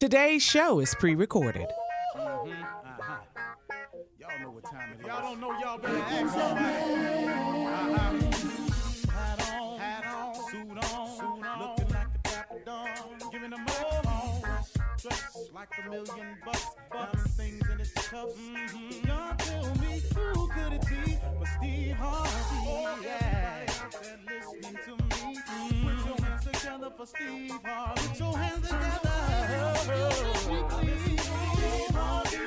Today's show is pre-recorded. Y'all know what time it is. Y'all don't know, y'all better ask somebody. Hat on, suit on, looking like the Dapper Dawn, giving them all dressed like $1,000,000, diamond things in its cuffs. Y'all tell me who could it be but Steve Harvey? Oh yeah, they're listening to me. Put your hands together for Steve Harvey. Put your hands together. Steve Harvey.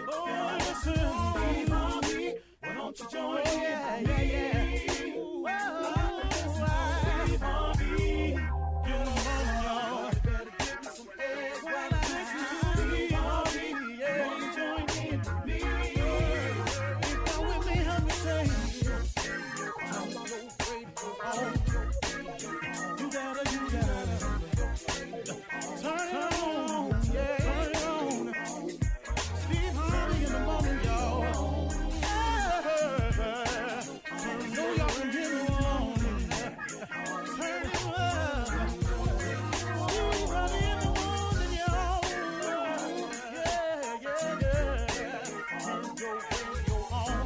Oh, listen, Steve Harvey. Why don't you join me? Yeah. Steve Harvey. Get on, y'all. Better give me some eggs while I listen to Steve Harvey. Yeah, you join in with me. If you're with me, help me say. You gotta turn it on, yeah. Turn it on. Steve Harvey in the morning, y'all. I know y'all can hear me on. Turn it up. Steve Harvey in the morning, y'all. Yeah. Turn your radio on.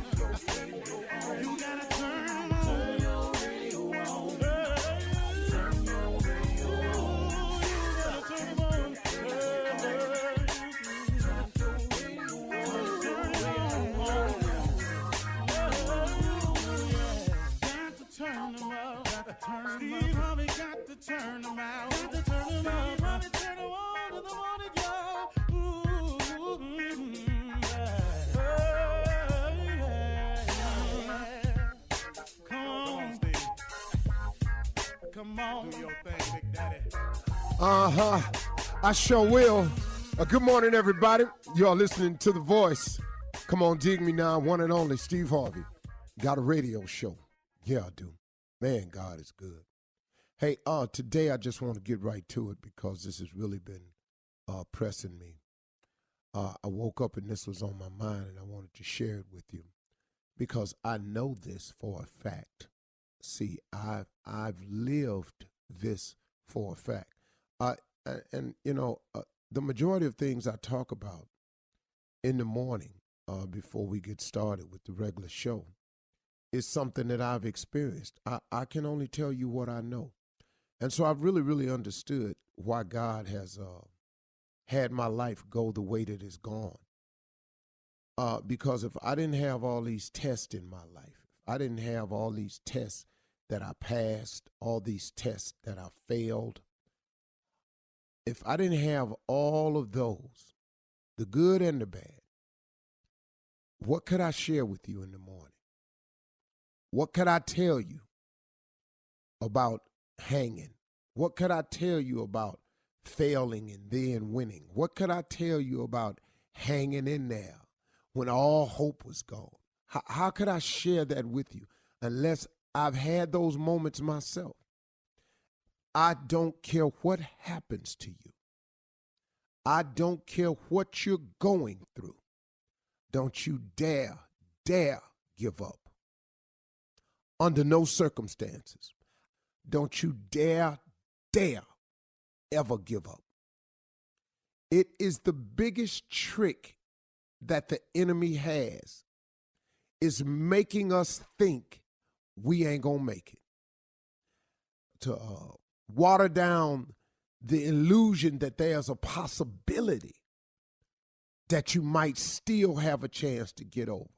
You gotta turn your radio on. Turn your radio on. You gotta turn it on. Turn them up, Steve Harvey got to turn them out. Got to turn them up, Harvey turn them on in the morning, y'all. Come on, Steve. Come on, do your thing, Big Daddy. I sure will. Good morning, everybody. Y'all listening to The Voice. Come on, dig me now. One and only Steve Harvey. Got a radio show. Yeah, I do. Man, God is good. Hey, today I just want to get right to it because this has really been pressing me. I woke up and this was on my mind and I wanted to share it with you because I know this for a fact. See, I've lived this for a fact. The majority of things I talk about in the morning before we get started with the regular show is something that I've experienced. I can only tell you what I know. And so I've really, really understood why God has had my life go the way that it's gone. Because if I didn't have all these tests in my life, if I didn't have all these tests that I passed, all these tests that I failed, if I didn't have all of those, the good and the bad, what could I share with you in the morning? What could I tell you about hanging? What could I tell you about failing and then winning? What could I tell you about hanging in there when all hope was gone? How could I share that with you unless I've had those moments myself? I don't care what happens to you. I don't care what you're going through. Don't you dare give up. Under no circumstances. Don't you dare ever give up. It is the biggest trick that the enemy has, is making us think we ain't gonna make it. To water down the illusion that there's a possibility that you might still have a chance to get over.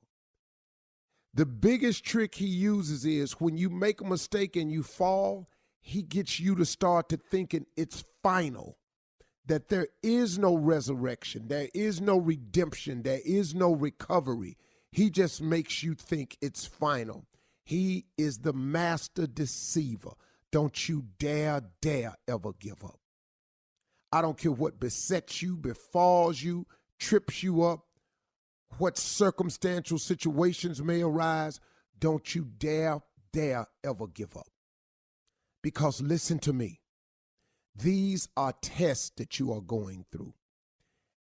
The biggest trick he uses is when you make a mistake and you fall, he gets you to start to thinking it's final, that there is no resurrection, there is no redemption, there is no recovery. He just makes you think it's final. He is the master deceiver. Don't you dare ever give up. I don't care what besets you, befalls you, trips you up, what circumstantial situations may arise. Don't you dare ever give up. Because listen to me, these are tests that you are going through.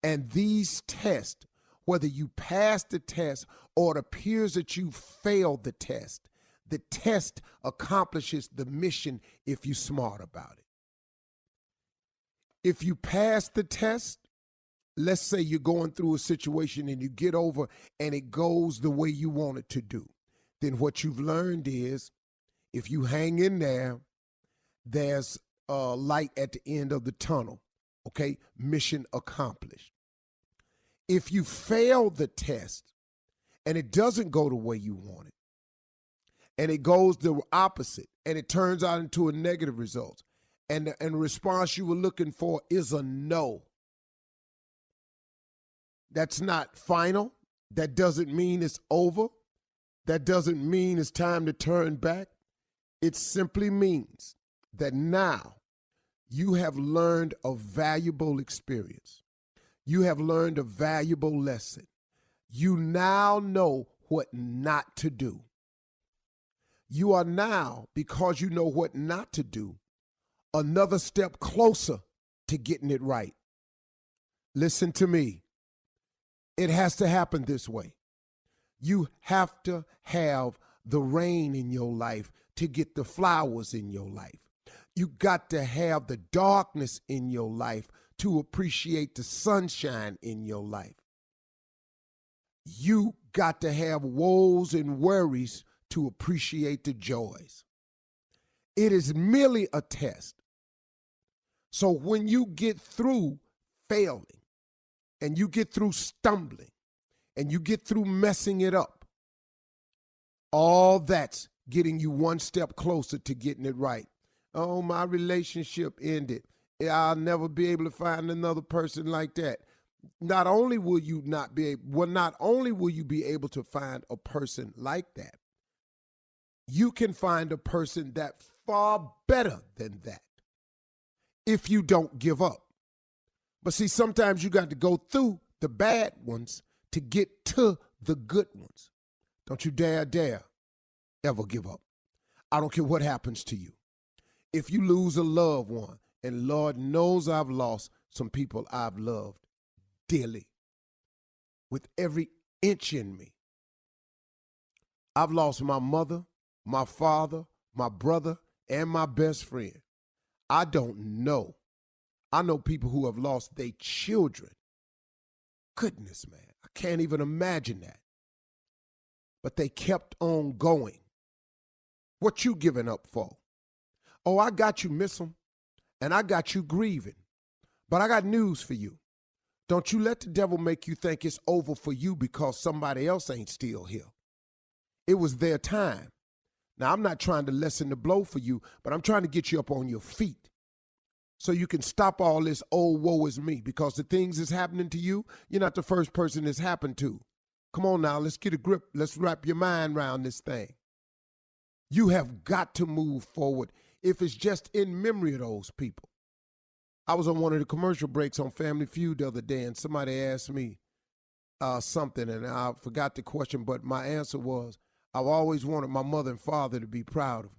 And these tests, whether you pass the test or it appears that you failed the test accomplishes the mission if you're smart about it. If you pass the test, let's say you're going through a situation and you get over and it goes the way you want it to do, then what you've learned is if you hang in there, there's a light at the end of the tunnel, okay? Mission accomplished. If you fail the test and it doesn't go the way you want it, and it goes the opposite, and it turns out into a negative result, and the response you were looking for is a no, that's not final. That doesn't mean it's over. That doesn't mean it's time to turn back. It simply means that now you have learned a valuable experience. You have learned a valuable lesson. You now know what not to do. You are now, because you know what not to do, another step closer to getting it right. Listen to me. It has to happen this way. You have to have the rain in your life to get the flowers in your life. You got to have the darkness in your life to appreciate the sunshine in your life. You got to have woes and worries to appreciate the joys. It is merely a test. So when you get through failing, and you get through stumbling, and you get through messing it up, all that's getting you one step closer to getting it right. Oh, my relationship ended. I'll never be able to find another person like that. Not only will you be able to find a person like that, you can find a person that's far better than that if you don't give up. But see, sometimes you got to go through the bad ones to get to the good ones. Don't you dare ever give up. I don't care what happens to you. If you lose a loved one, and Lord knows I've lost some people I've loved dearly with every inch in me. I've lost my mother, my father, my brother, and my best friend. I don't know. I know people who have lost their children. Goodness, man, I can't even imagine that. But they kept on going. What you giving up for? Oh, I got you, miss them, and I got you grieving. But I got news for you. Don't you let the devil make you think it's over for you because somebody else ain't still here. It was their time. Now, I'm not trying to lessen the blow for you, but I'm trying to get you up on your feet so you can stop all this, oh, woe is me, because the things that's happening to you, you're not the first person it's happened to. Come on now, let's get a grip. Let's wrap your mind around this thing. You have got to move forward if it's just in memory of those people. I was on one of the commercial breaks on Family Feud the other day, and somebody asked me something, and I forgot the question, but my answer was, I've always wanted my mother and father to be proud of me.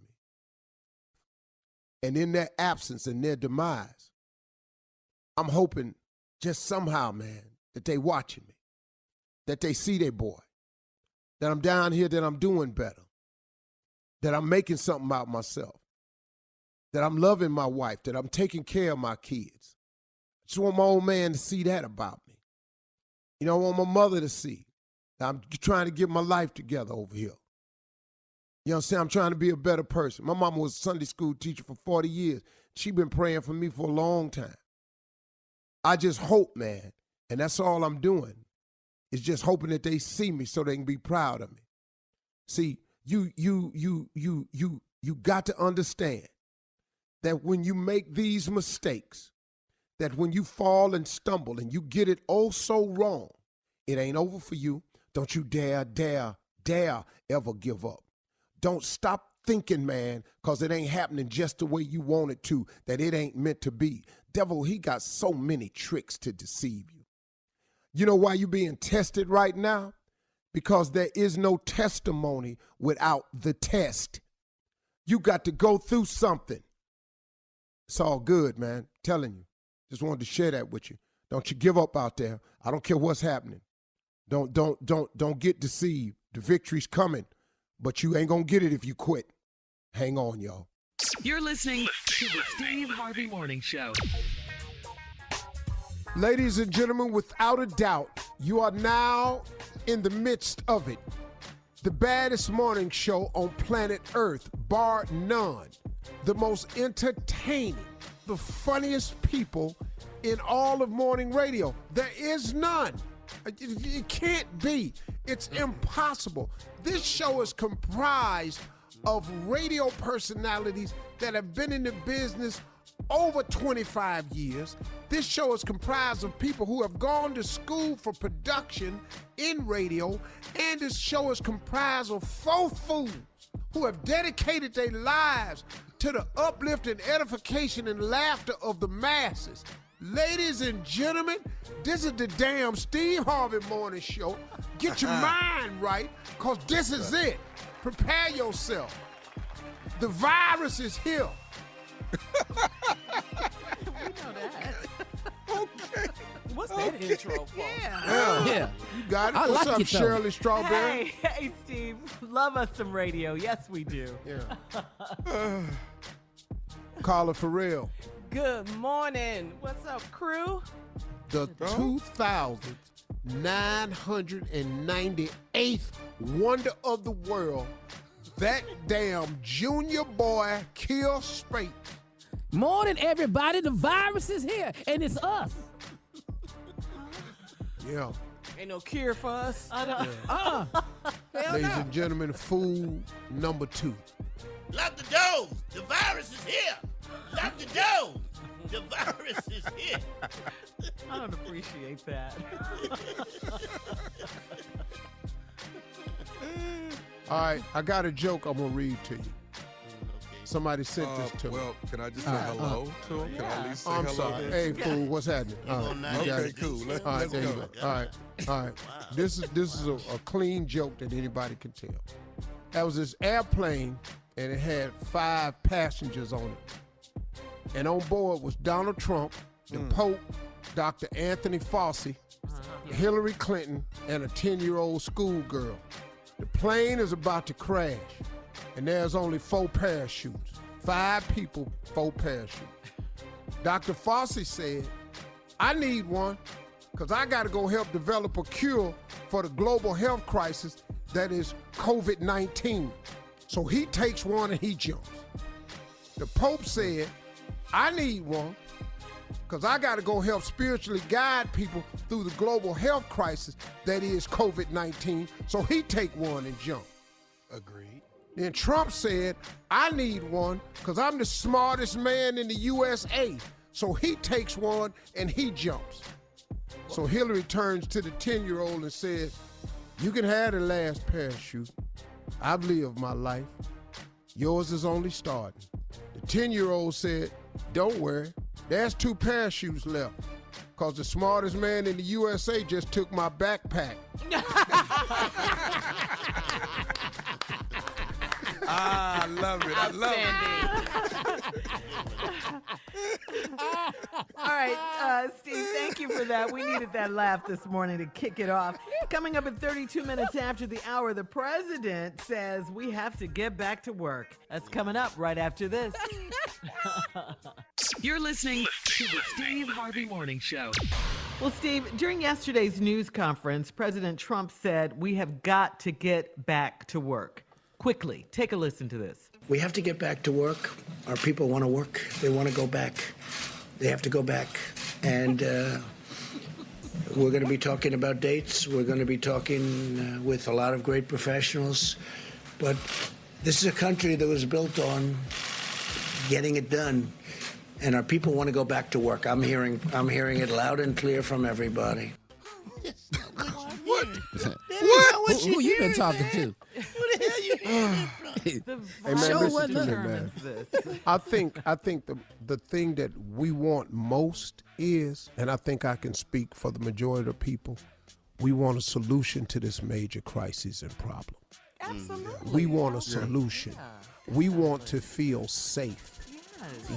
And in their absence and their demise, I'm hoping just somehow, man, that they watching me, that they see their boy, that I'm down here, that I'm doing better, that I'm making something out of myself, that I'm loving my wife, that I'm taking care of my kids. I just want my old man to see that about me. You know, I want my mother to see that I'm trying to get my life together over here. You know what I'm saying? I'm trying to be a better person. My mama was a Sunday school teacher for 40 years. She been praying for me for a long time. I just hope, man, and that's all I'm doing, is just hoping that they see me so they can be proud of me. See, you got to understand that when you make these mistakes, that when you fall and stumble and you get it oh so wrong, it ain't over for you. Don't you dare ever give up. Don't stop thinking, man, because it ain't happening just the way you want it to, that it ain't meant to be. Devil, he got so many tricks to deceive you. You know why you're being tested right now? Because there is no testimony without the test. You got to go through something. It's all good, man. I'm telling you. Just wanted to share that with you. Don't you give up out there. I don't care what's happening. Don't get deceived. The victory's coming, but you ain't gonna get it if you quit. Hang on, y'all. You're listening to the Steve Harvey Morning Show. Ladies and gentlemen, without a doubt, you are now in the midst of it. The baddest morning show on planet Earth, bar none. The most entertaining, the funniest people in all of morning radio. There is none. It can't be. It's impossible. This show is comprised of radio personalities that have been in the business over 25 years. This show is comprised of people who have gone to school for production in radio, and this show is comprised of four fools who have dedicated their lives to the uplift and edification and laughter of the masses. Ladies and gentlemen, this is the damn Steve Harvey Morning Show. Get your mind right, because this is it. Prepare yourself. The virus is here. We know that. Okay. What's that intro for? Yeah. You got it. I What's like up, it, though. Shirley Strawberry? Hey, Steve. Love us some radio. Yes, we do. Yeah. Carla Farrell. Good morning. What's up, crew? The 2,998th wonder of the world. That damn junior boy, Kill Spate. Morning, everybody. The virus is here, and it's us. Yeah. Ain't no cure for us. Ladies and gentlemen, fool number 2. Lock the doors. The virus is here. Lock the doors. The virus is here. I don't appreciate that. All right, I got a joke I'm going to read to you. Somebody sent this to me. Well, can I just say hello to him? Can I at least say I'm hello? sorry. Hey, fool, what's happening? All right, you got Okay, it. cool. Let's All right, there you go. go. All right. This is a clean joke that anybody can tell. That was this airplane, and it had 5 passengers on it. And on board was Donald Trump, the Pope, Dr. Anthony Fauci, Hillary Clinton, and a 10-year-old schoolgirl. The plane is about to crash, and there's only 4 parachutes. 5 people, 4 parachutes. Dr. Fauci said, I need one, because I got to go help develop a cure for the global health crisis that is COVID-19. So he takes one and he jumps. The Pope said, I need one, because I got to go help spiritually guide people through the global health crisis that is COVID-19. So he take one and jump. Agreed. Then Trump said, I need one, because I'm the smartest man in the USA. So he takes one and he jumps. So Hillary turns to the 10-year-old and says, you can have the last parachute. I've lived my life. Yours is only starting. The 10-year-old said, don't worry, there's 2 parachutes left, because the smartest man in the USA just took my backpack. I love it. I love it. All right, Steve, thank you for that. We needed that laugh this morning to kick it off. Coming up at 32 minutes after the hour, the president says we have to get back to work. That's coming up right after this. You're listening to the Steve Harvey Morning Show. Well, Steve, during yesterday's news conference, President Trump said we have got to get back to work. Quickly, take a listen to this. We have to get back to work. Our people want to work. They want to go back. They have to go back. And we're going to be talking about dates. We're going to be talking with a lot of great professionals. But this is a country that was built on getting it done. And our people want to go back to work. I'm hearing it loud and clear from everybody. What? Who you been talking to? Who the hell you hearing The Hey, man, Show listen what to me, determines man. this. I think the thing that we want most is, and I think I can speak for the majority of the people, we want a solution to this major crisis and problem. Absolutely. We want a solution. We want to feel safe.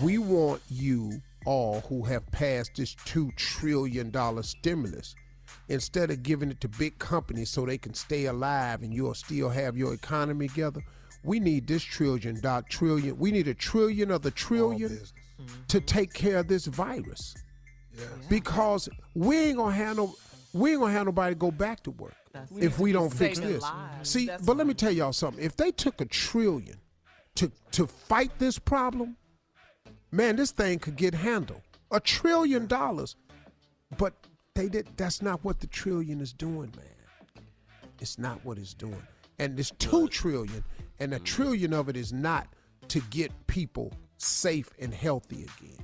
We want you all who have passed this $2 trillion stimulus, instead of giving it to big companies so they can stay alive and you'll still have your economy together, we need this trillion. We need $1 trillion of the trillion to take care of this virus. Because we ain't gonna have nobody go back to work if we don't fix this. See, but let me tell y'all something. If they took $1 trillion to fight this problem, man, this thing could get handled. $1 trillion, but they did. That's not what the trillion is doing, man. It's not what it's doing. And there's $2 trillion, and $1 trillion of it is not to get people safe and healthy again.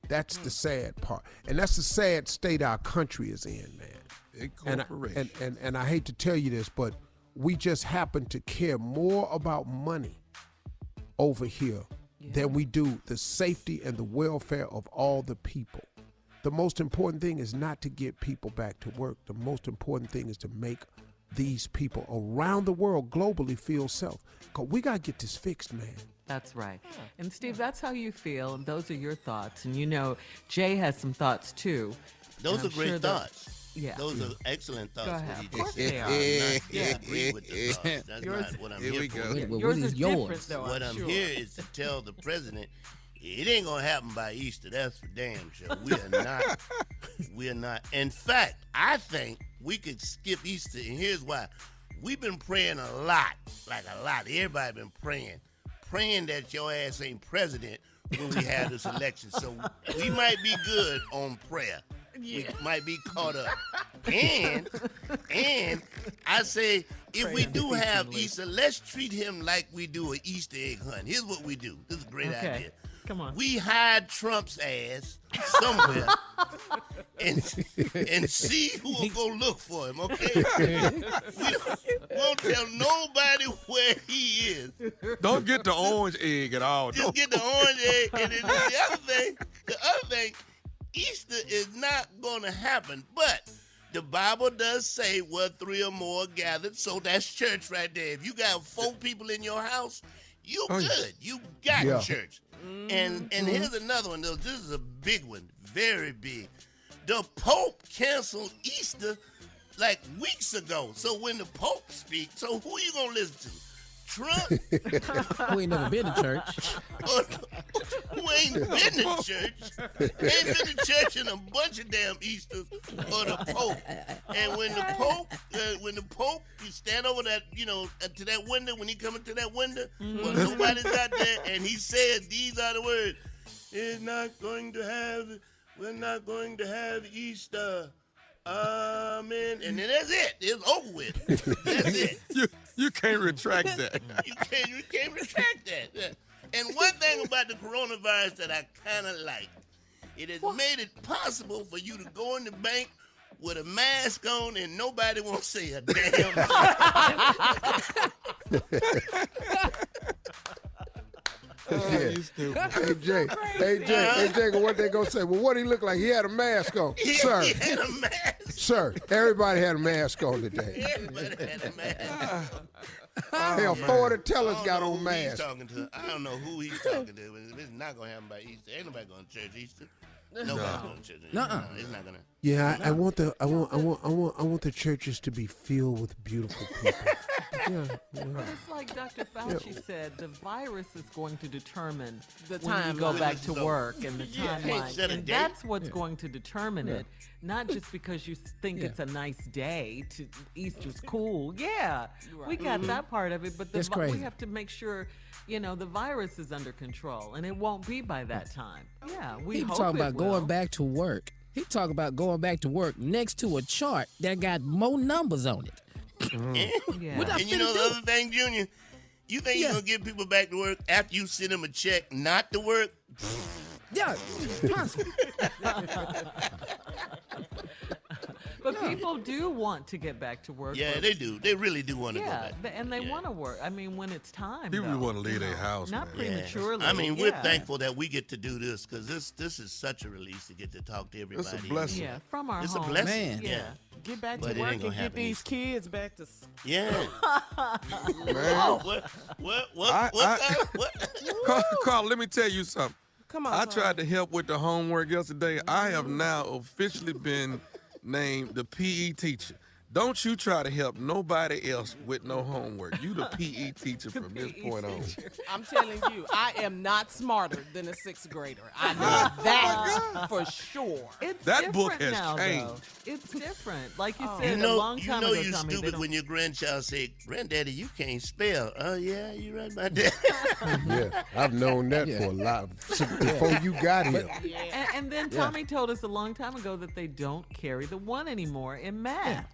That's the sad part, and that's the sad state our country is in, man. And I hate to tell you this, but we just happen to care more about money over here than we do the safety and the welfare of all the people. The most important thing is not to get people back to work. The most important thing is to make these people around the world globally feel safe. Because we got to get this fixed, man. That's right. And Steve, that's how you feel, and those are your thoughts. And you know, Jay has some thoughts too. Those are great thoughts. Yeah. Those are excellent thoughts. Go ahead. That he Of course just they said. are. I agree with the thoughts. That's not what I'm here for. Well, Yours what is is yours? different, though, What I'm sure. here is to tell the president it ain't gonna happen by Easter. That's for damn sure. We are not. We are not. In fact, I think we could skip Easter, and here's why. We've been praying a lot, like a lot. Everybody been praying that your ass ain't president when we have this election. So we might be good on prayer. We might be caught up. And I say, if we do have Easter, let's treat him like we do an Easter egg hunt. Here's what we do. This is a great idea. Come on. We hide Trump's ass somewhere and see who will go look for him, okay? We won't tell nobody where he is. Don't get the orange egg at all. Just get the orange egg. And then the other thing, Easter is not going to happen, but the Bible does say where 3 or more gathered, so that's church right there. If you got 4 people in your house, you good. You got church. And here's another one, though. This is a big one, very big. The Pope canceled Easter like weeks ago. So when the Pope speaks, so who you going to listen to? Trump? Who ain't never been to church. Who ain't been to church? Ain't been to church in a bunch of damn Easters or the Pope. And when the Pope, you stand over that, to that window, when he coming to that window, well, nobody's out there, and he said, these are the words, we're not going to have Easter. Amen. And then that's it. It's over with. That's it. You can't retract that. You can't retract that. And one thing about the coronavirus that I kind of like, it has made it possible for you to go in the bank with a mask on and nobody won't say a damn thing. You stupid. Hey Jay, what they gonna say? Well, what he look like? He had a mask on, sir. He had a mask. Sir, everybody had a mask on today. Everybody had a mask. Hell, 4 of the tellers got on masks. I don't know who he's talking to. It's not gonna happen by Easter. Ain't nobody going to church Easter. Nobody's going to church Easter. No, it's not gonna. Yeah, I want the churches to be filled with beautiful people. It's like Dr. Fauci said, the virus is going to determine the time you go back to work and the timeline. And that's what's going to determine it. Not just because you think it's a nice day, Easter's cool. Yeah, we got that part of it, but we have to make sure, the virus is under control, and it won't be by that time. Yeah, we hope talking about going back to work. He talking about going back to work next to a chart that got more numbers on it. Yeah. And you know the other thing, Junior? You think you're going to get people back to work after you send them a check not to work? Yeah, possible. But people do want to get back to work. Yeah, they do. They really do want to go back. And they want to work. I mean, when it's time. People want to leave their house, not man. prematurely. I mean, we're thankful that we get to do this because this is such a release to get to talk to everybody. It's a blessing. Yeah, from our It's home. a blessing. Man. Yeah. Get back But to it work ain't gonna and get happen these kids back to school. Yeah. Man. What? Carl, let me tell you something. Come on. I tried to help with the homework yesterday. I have now officially been named the PE teacher. Don't you try to help nobody else with no homework. You the PE teacher from this point on. I'm telling you, I am not smarter than a sixth grader. I know that for sure. It's That book different has now, changed. though. It's different. Like you Oh. said, You a long you time know ago, you Tommy, they stupid don't- when your grandchild say, "Granddaddy, you can't spell." Oh yeah, you right about that. Yeah, I've known that for a lot before you got here. And then Tommy told us a long time ago that they don't carry the one anymore in math.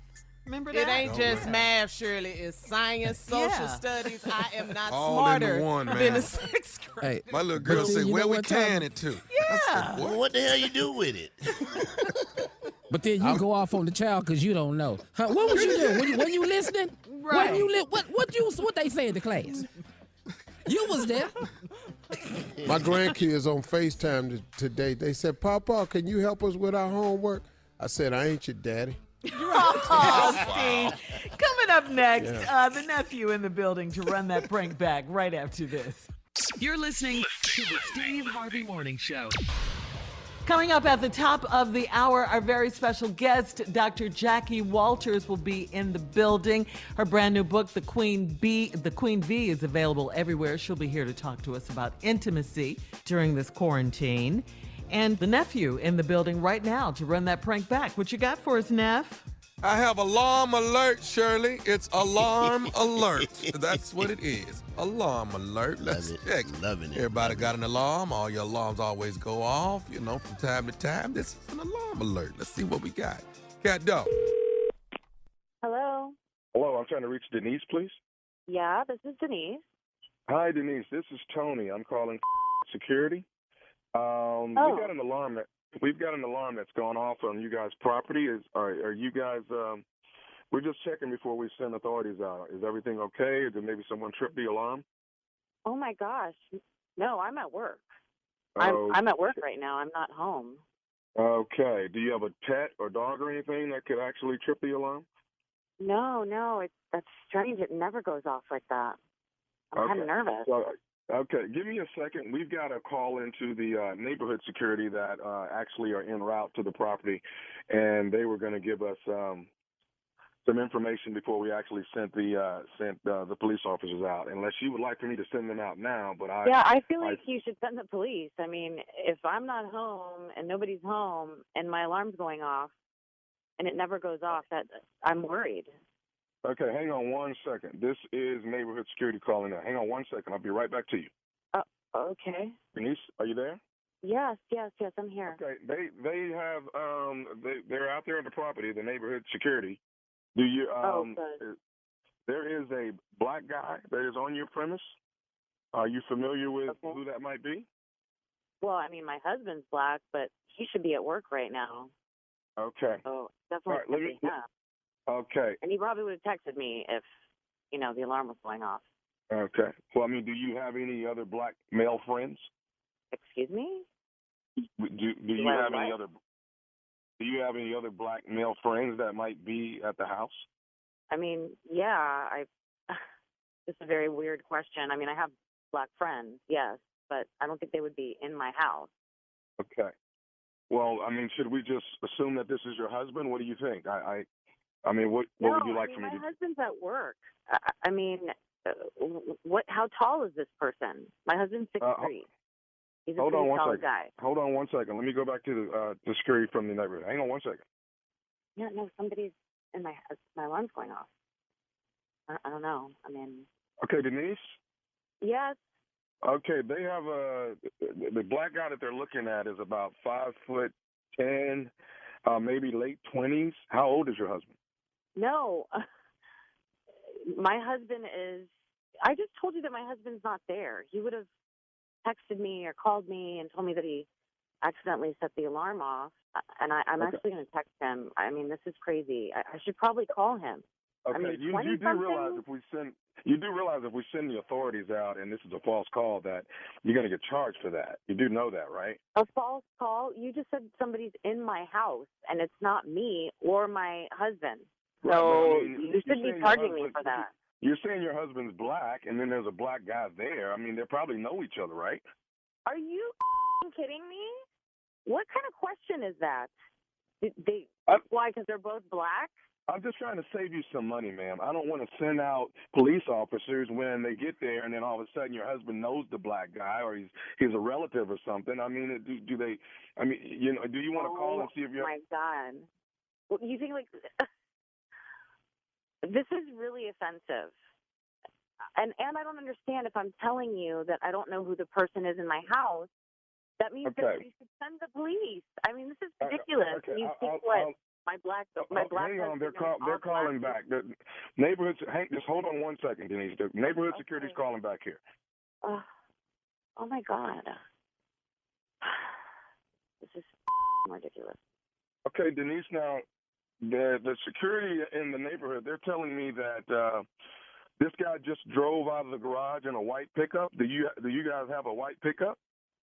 Remember that? It ain't just math, Shirley. It's science, social Yeah. studies. I am not All in the smarter one, than man. a sixth grader. Hey, My little girl but then said, you "Where know we what, Tommy? can it to?" Yeah. Well, what the hell you do with it? But then you go off on the child because you don't know. Huh? What was you doing? Were you listening? Right. What they say in the class? You was there. My grandkids on FaceTime today, they said, Papa, can you help us with our homework? I said, I ain't your daddy. Oh, Steve. Coming up next, the nephew in the building to run that prank back right after this. You're listening to the Steve Harvey Morning Show. Coming up at the top of the hour, our very special guest, Dr. Jackie Walters, will be in the building. Her brand new book, The Queen Bee, is available everywhere. She'll be here to talk to us about intimacy during this quarantine. And the nephew in the building right now to run that prank back. What you got for us, Neff? I have alarm alert, Shirley. It's alarm alert. That's what it is. Alarm alert. Let's check. Loving it. Everybody got an alarm. All your alarms always go off, from time to time. This is an alarm alert. Let's see what we got. Cat dog. Hello. Hello, I'm trying to reach Denise, please. Yeah, this is Denise. Hi, Denise. This is Tony. I'm calling security. Oh. We've got an alarm that's gone off on you guys' property. Are you guys? We're just checking before we send authorities out. Is everything okay? Did maybe someone trip the alarm? Oh my gosh. No, I'm at work. Oh. I'm at work right now. I'm not home. Okay. Do you have a pet or dog or anything that could actually trip the alarm? No, that's strange. It never goes off like that. I'm kind of nervous. Okay, give me a second. We've got a call into the neighborhood security that actually are en route to the property, and they were going to give us some information before we actually sent the police officers out. Unless you would like for me to send them out now, but I feel like you should send the police. I mean, if I'm not home and nobody's home and my alarm's going off and it never goes off, that I'm worried. Okay, hang on one second. This is neighborhood security calling now. Hang on one second. I'll be right back to you. Okay. Denise, are you there? Yes, I'm here. Okay, they have they're out there on the property, the neighborhood security. Do you good. There is a black guy that is on your premise. Are you familiar with who that might be? Well, I mean, my husband's black, but he should be at work right now. Okay. So definitely All right, Okay. And he probably would have texted me if, the alarm was going off. Okay. Well, I mean, do you have any other black male friends? Excuse me? Do you have any other? Do you have any other black male friends that might be at the house? I mean, yeah. It's a very weird question. I mean, I have black friends, yes, but I don't think they would be in my house. Okay. Well, I mean, should we just assume that this is your husband? What do you think? I mean, what would you like for me to do? My husband's at work. I mean, how tall is this person? My husband's 6'3". He's a pretty tall guy. Hold on one second. Let me go back to the security from the neighborhood. Hang on one second. Yeah, no, somebody's in my alarm's going off. I don't know. I mean. Okay, Denise? Yes. Okay, they have the black guy that they're looking at is about 5'10", maybe late 20s. How old is your husband? No, my husband is. I just told you that my husband's not there. He would have texted me or called me and told me that he accidentally set the alarm off. And I'm actually going to text him. I mean, this is crazy. I should probably call him. Okay, I mean, you do realize if we send the authorities out and this is a false call that you're going to get charged for that. You do know that, right? A false call? You just said somebody's in my house, and it's not me or my husband. Right, so I mean, you shouldn't be charging me for that. You're saying your husband's black, and then there's a black guy there. I mean, they probably know each other, right? Are you kidding me? What kind of question is that? Why? Because they're both black? I'm just trying to save you some money, ma'am. I don't want to send out police officers when they get there, and then all of a sudden your husband knows the black guy, or he's a relative or something. I mean, do they? I mean, do you want to call and see if you're? Oh my God! Well, you think like this is really offensive, and I don't understand if I'm telling you that I don't know who the person is in my house. That means that you should send the police. I mean, this is ridiculous. Okay. You think what? My black. Hang on, they're calling back. The neighborhood. Just hold on one second, Denise. The neighborhood security's calling back here. Oh my God. This is ridiculous. Okay, Denise. Now, the security in the neighborhood, they're telling me that this guy just drove out of the garage in a white pickup. Do you guys have a white pickup?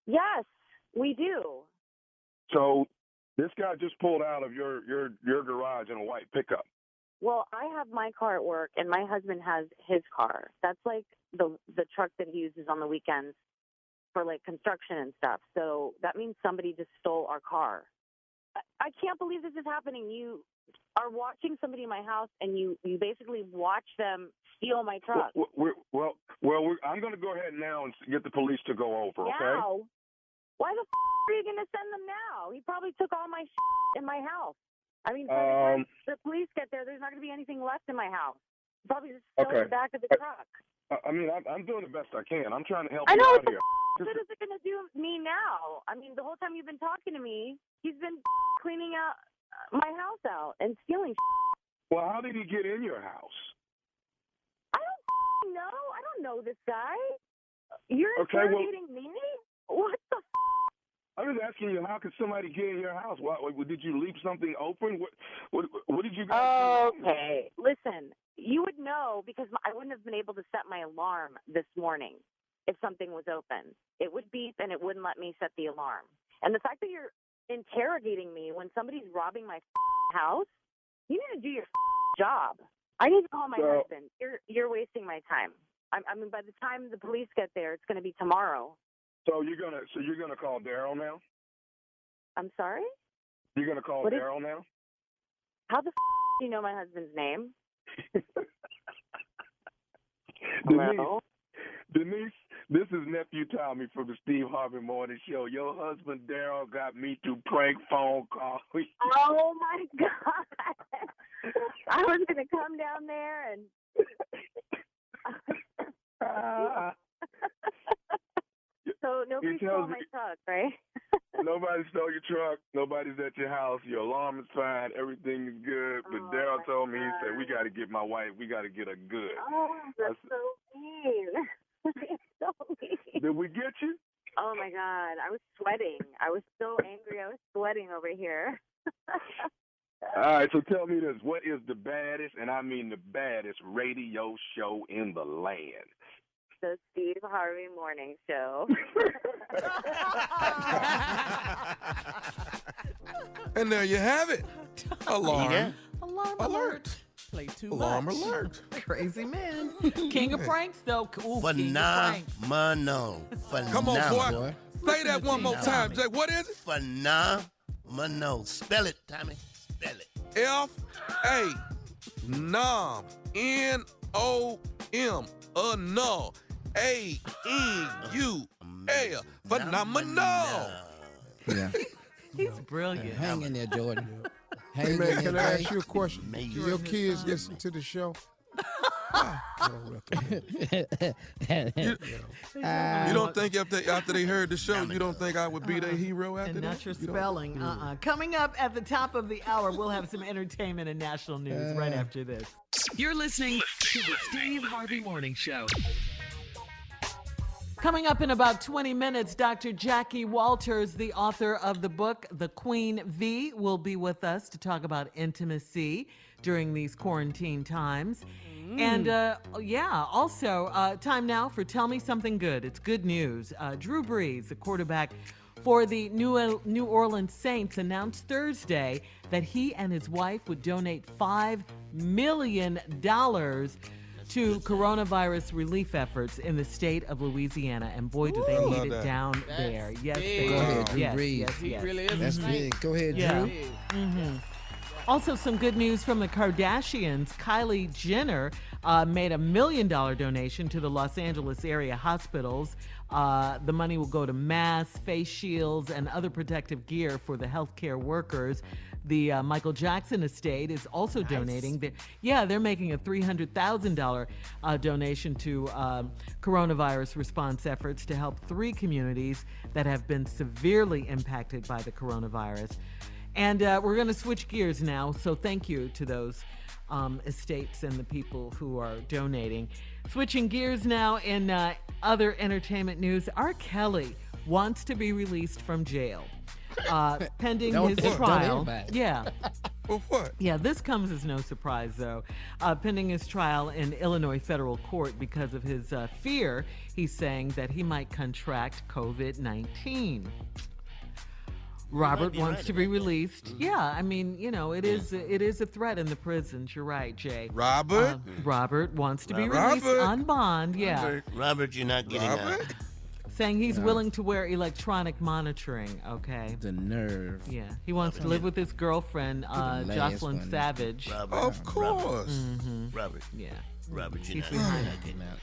Yes, we do. So this guy just pulled out of your garage in a white pickup. Well, I have my car at work, and my husband has his car. That's like the truck that he uses on the weekends for like construction and stuff. So that means somebody just stole our car. I can't believe this is happening. You are watching somebody in my house, and you basically watch them steal my truck. Well, I'm going to go ahead now and get the police to go over. Okay? Now? Why the are you going to send them now? He probably took all my in my house. I mean, by the time the police get there, there's not going to be anything left in my house. Probably just stole the back of the truck. I mean, I'm doing the best I can. I'm trying to help I you know out here. What is it going to do me now? I mean, the whole time you've been talking to me, he's been cleaning out my house out and stealing. Well, how did he get in your house? I don't know. I don't know this guy. You're interrogating me? What the I was asking you, how could somebody get in your house? What, did you leave something open? What did you guys do? Okay. Listen, you would know because I wouldn't have been able to set my alarm this morning if something was open. It would beep and it wouldn't let me set the alarm. And the fact that you're interrogating me when somebody's robbing my house, you need to do your job. I need to call my husband. You're wasting my time. I mean, by the time the police get there, it's going to be tomorrow. So you're gonna call Daryl now? I'm sorry? You're gonna call Daryl now? How the do you know my husband's name? Denise, this is nephew Tommy from the Steve Harvey Morning Show. Your husband Daryl got me to prank phone call. Oh my God! I was gonna come down there and. So nobody stole my truck, right? Nobody stole your truck. Nobody's at your house. Your alarm is fine. Everything is good. But Daryl told me, he said, we got to get my wife. We got to get her good. Oh, that's so mean. So mean. Did we get you? Oh, my God. I was sweating. I was so angry. I was sweating over here. All right, so tell me this. What is the baddest, and I mean the baddest, radio show in the land? The Steve Harvey Morning Show. And there you have it. Alarm. Alarm alert. Play too Alarm much. alert. Crazy man. King of pranks, though. Ooh, Phenomenal. Come on, boy. Say that one more time, Jay. What is it? Phenomenal. Spell it, Tommy. Spell it. F-A. Nom. N-O-M. No. A-N-U-L. Phenomenal. Yeah. He's brilliant. Hang in there, Jordan. Hey, man, can I ask you a question? Do your kids listen to the show? You don't think after they heard the show, you don't think I would be their hero after and that? not your spelling. Coming up at the top of the hour, we'll have some entertainment and national news right after this. You're listening to the Steve Harvey Morning Show. Coming up in about 20 minutes, Dr. Jackie Walters, the author of the book, The Queen V, will be with us to talk about intimacy during these quarantine times. And also time now for Tell Me Something Good. It's good news. Drew Brees, the quarterback for the New Orleans Saints, announced Thursday that he and his wife would donate $5 million to coronavirus relief efforts in the state of Louisiana. And boy, do they need it down there. Yes, they Go ahead, Drew yes, Brees. yes, He yes. really is. That's big. Go ahead, Yeah. Drew. Also, some good news from the Kardashians. Kylie Jenner made $1 million donation to the Los Angeles area hospitals. The money will go to masks, face shields, and other protective gear for the healthcare workers. The Michael Jackson estate is also donating. They're making a $300,000 donation to coronavirus response efforts to help 3 communities that have been severely impacted by the coronavirus. And we're going to switch gears now, so thank you to those estates and the people who are donating. Switching gears now in other entertainment news, R. Kelly wants to be released from jail. Pending his trial. Yeah. For what? Yeah, this comes as no surprise, though. Pending his trial in Illinois federal court because of his fear, he's saying that he might contract COVID-19. Robert wants to be released. Mm-hmm. Yeah, I mean, you know, it is a threat in the prisons. You're right, Jay. Robert? Robert wants to be released on bond. Yeah. Robert, you're not getting out. Saying he's willing to wear electronic monitoring, okay? The nerve. Yeah. He wants to live with his girlfriend, Jocelyn Savage. Robert, of course. Mm-hmm. Robert. Yeah. Robert, you're not getting out.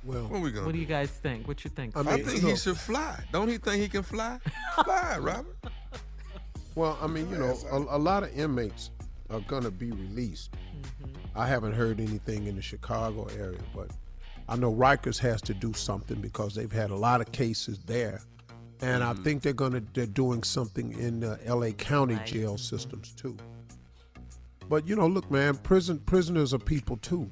Well, what do you guys think? What you think? I think he should fly. Don't he think he can fly? Fly, Robert. Well, I mean, you know, a lot of inmates are going to be released. Mm-hmm. I haven't heard anything in the Chicago area, but I know Rikers has to do something because they've had a lot of cases there. And I think they're doing something in the LA County jail systems too. But, you know, look, man, prisoners are people too.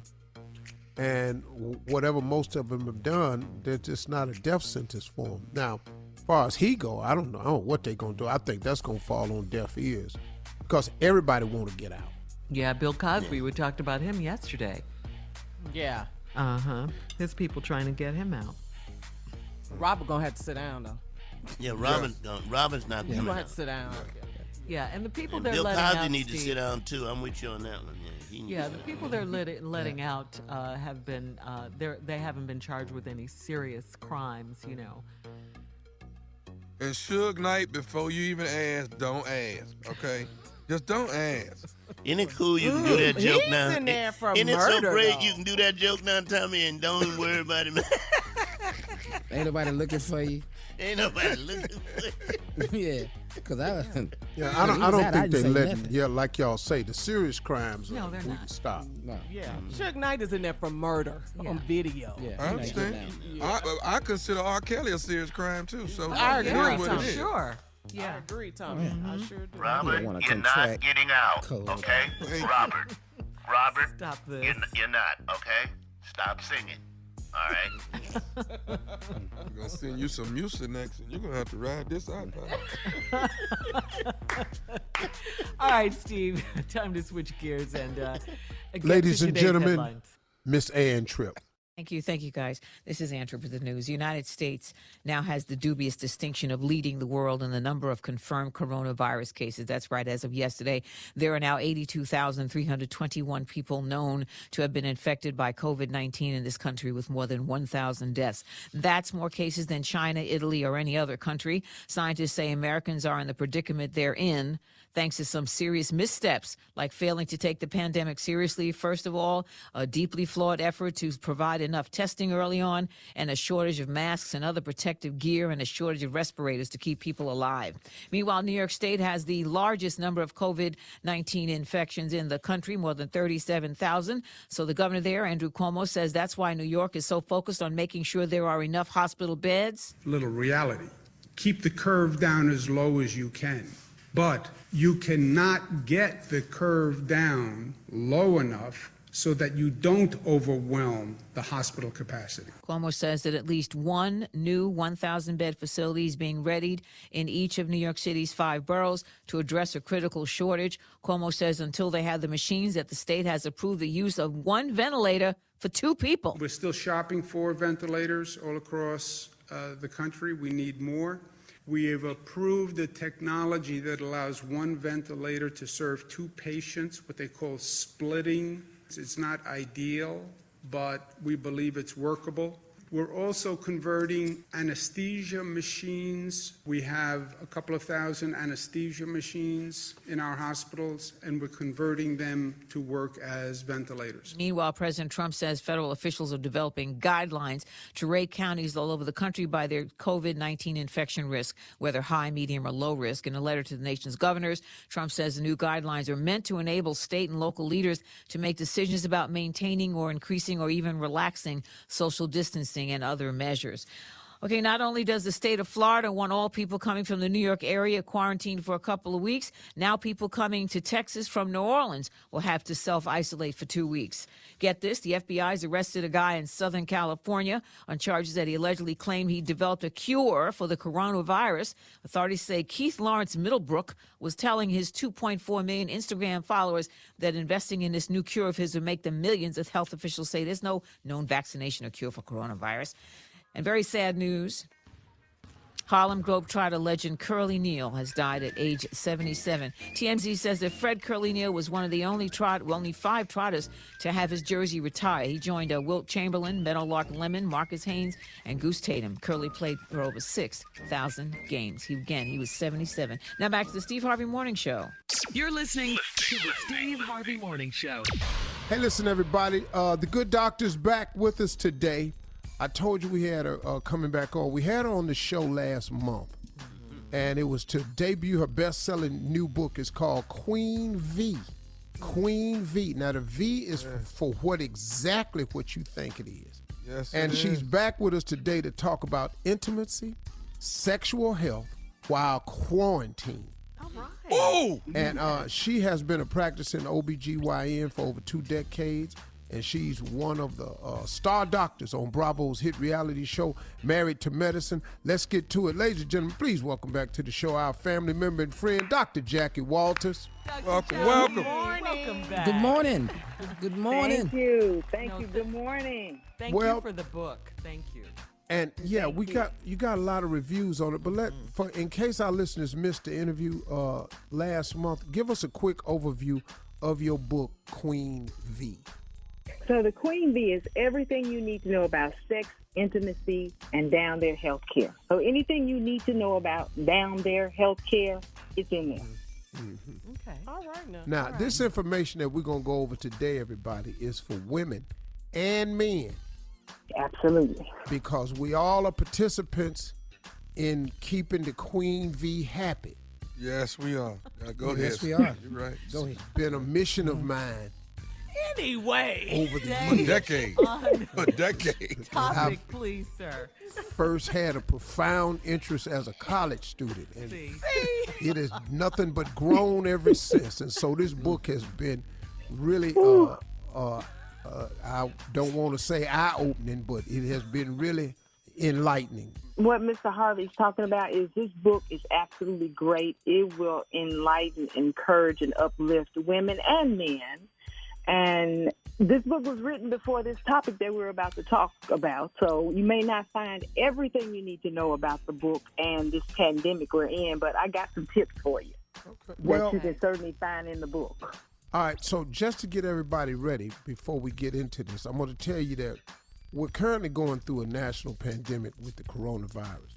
And whatever most of them have done, they're just not a death sentence for them. Now, as far as he go, I don't know what they're going to do. I think that's going to fall on deaf ears because everybody want to get out. Yeah, Bill Cosby, we talked about him yesterday. Yeah. Uh-huh. His people trying to get him out. Robert gonna have to sit down though. Yeah, Robert's not He's coming gonna out. have to sit down. Yeah, and the people And they're Bill letting Cosby out, need to Steve, sit down too. I'm with you on that one. Yeah, the people they're letting out have been they haven't been charged with any serious crimes, you know. And Suge Knight, before you even ask, don't ask, okay? Just don't ask. Isn't it cool you can do that joke now? He's in there for Isn't murder, it so great though. you can do that joke now, Tommy, and don't even worry about it? Ain't nobody looking for you. Ain't nobody looking for you. Yeah, because I don't think they letting, like y'all say, the serious crimes No, they're we not. can stop. No. Yeah. Suge Knight is in there for murder on video. Yeah, I understand. I consider R. Kelly a serious crime too. So I agree, it is what Tom. it is. Sure. I Yeah. agree, Tommy. I sure do. Robert, wanna you're not contract getting out, COVID. okay? Robert, Stop this. you're not, okay? Stop singing, all right? I'm gonna send you some music next, and you're gonna have to ride this out. All right, Steve. Time to switch gears and get Ladies to and today's gentlemen, headlines. Miss Ann Tripp. Thank you, guys. This is Andrew with the news. The United States now has the dubious distinction of leading the world in the number of confirmed coronavirus cases. That's right. As of yesterday, there are now 82,321 people known to have been infected by COVID-19 in this country, with more than 1,000 deaths. That's more cases than China, Italy, or any other country. Scientists say Americans are in the predicament they're in thanks to some serious missteps, like failing to take the pandemic seriously. First of all, a deeply flawed effort to provide enough testing early on, and a shortage of masks and other protective gear, and a shortage of respirators to keep people alive. Meanwhile, New York State has the largest number of COVID-19 infections in the country, more than 37,000. So the governor there, Andrew Cuomo, says that's why New York is so focused on making sure there are enough hospital beds. Little reality. Keep the curve down as low as you can. But you cannot get the curve down low enough so that you don't overwhelm the hospital capacity. Cuomo says that at least one new 1,000-bed facility is being readied in each of New York City's 5 boroughs to address a critical shortage. Cuomo says until they have the machines, that the state has approved the use of 1 ventilator for 2 people. We're still shopping for ventilators all across the country. We need more. We have approved the technology that allows 1 ventilator to serve 2 patients, what they call splitting. It's not ideal, but we believe it's workable. We're also converting anesthesia machines. We have a couple of thousand anesthesia machines in our hospitals, and we're converting them to work as ventilators. Meanwhile, President Trump says federal officials are developing guidelines to rate counties all over the country by their COVID-19 infection risk, whether high, medium, or low risk. In a letter to the nation's governors, Trump says the new guidelines are meant to enable state and local leaders to make decisions about maintaining or increasing or even relaxing social distancing and other measures. Okay, not only does the state of Florida want all people coming from the New York area quarantined for a couple of weeks, now people coming to Texas from New Orleans will have to self-isolate for 2 weeks. Get this, the FBI's arrested a guy in Southern California on charges that he allegedly claimed he developed a cure for the coronavirus. Authorities say Keith Lawrence Middlebrook was telling his 2.4 million Instagram followers that investing in this new cure of his would make them millions, as health officials say there's no known vaccination or cure for coronavirus. And very sad news, Harlem Globetrotter legend Curly Neal has died at age 77. TMZ says that Fred Curly Neal was one of the only 5 trotters to have his jersey retired. He joined Wilt Chamberlain, Meadowlark Lemon, Marcus Haynes, and Goose Tatum. Curly played for over 6,000 games. He was 77. Now back to the Steve Harvey Morning Show. You're listening to the Steve Harvey Morning Show. Hey, listen, everybody. The good doctor's back with us today. I told you we had her coming back on. We had her on the show last month, and it was to debut her best-selling new book. It's called Queen V. Queen V. Now, the V is for what you think it is. Yes, and she's back with us today to talk about intimacy, sexual health while quarantined. All right. Oh! And she has been a practicing OBGYN for over 2 decades. And she's one of the star doctors on Bravo's hit reality show, Married to Medicine. Let's get to it. Ladies and gentlemen, please welcome back to the show our family member and friend, Dr. Jackie Walters. Welcome. Welcome back. Good morning. Good morning. Thank you. Thank you. Good morning. Thank you for the book. Thank you. And yeah, you got a lot of reviews on it, but in case our listeners missed the interview last month, give us a quick overview of your book, Queen V. So the Queen V is everything you need to know about sex, intimacy, and down there health care. So anything you need to know about down there health care, it's in there. Mm-hmm. Okay. All right Now, this information that we're going to go over today, everybody, is for women and men. Absolutely. Because we all are participants in keeping the Queen V happy. Yes, we are. Go ahead. Yes, we are. You're right. Go ahead. It's been a mission of mine. Anyway. Over the A years. decade. A decade. Topic, please, sir. First had a profound interest as a college student. And it has nothing but grown ever since. And so this book has been really, I don't want to say eye-opening, but it has been really enlightening. What Mr. Harvey's talking about is this book is absolutely great. It will enlighten, encourage, and uplift women and men. And this book was written before this topic that we're about to talk about. So you may not find everything you need to know about the book and this pandemic we're in, but I got some tips for you that you can certainly find in the book. All right, so just to get everybody ready before we get into this, I'm going to tell you that we're currently going through a national pandemic with the coronavirus.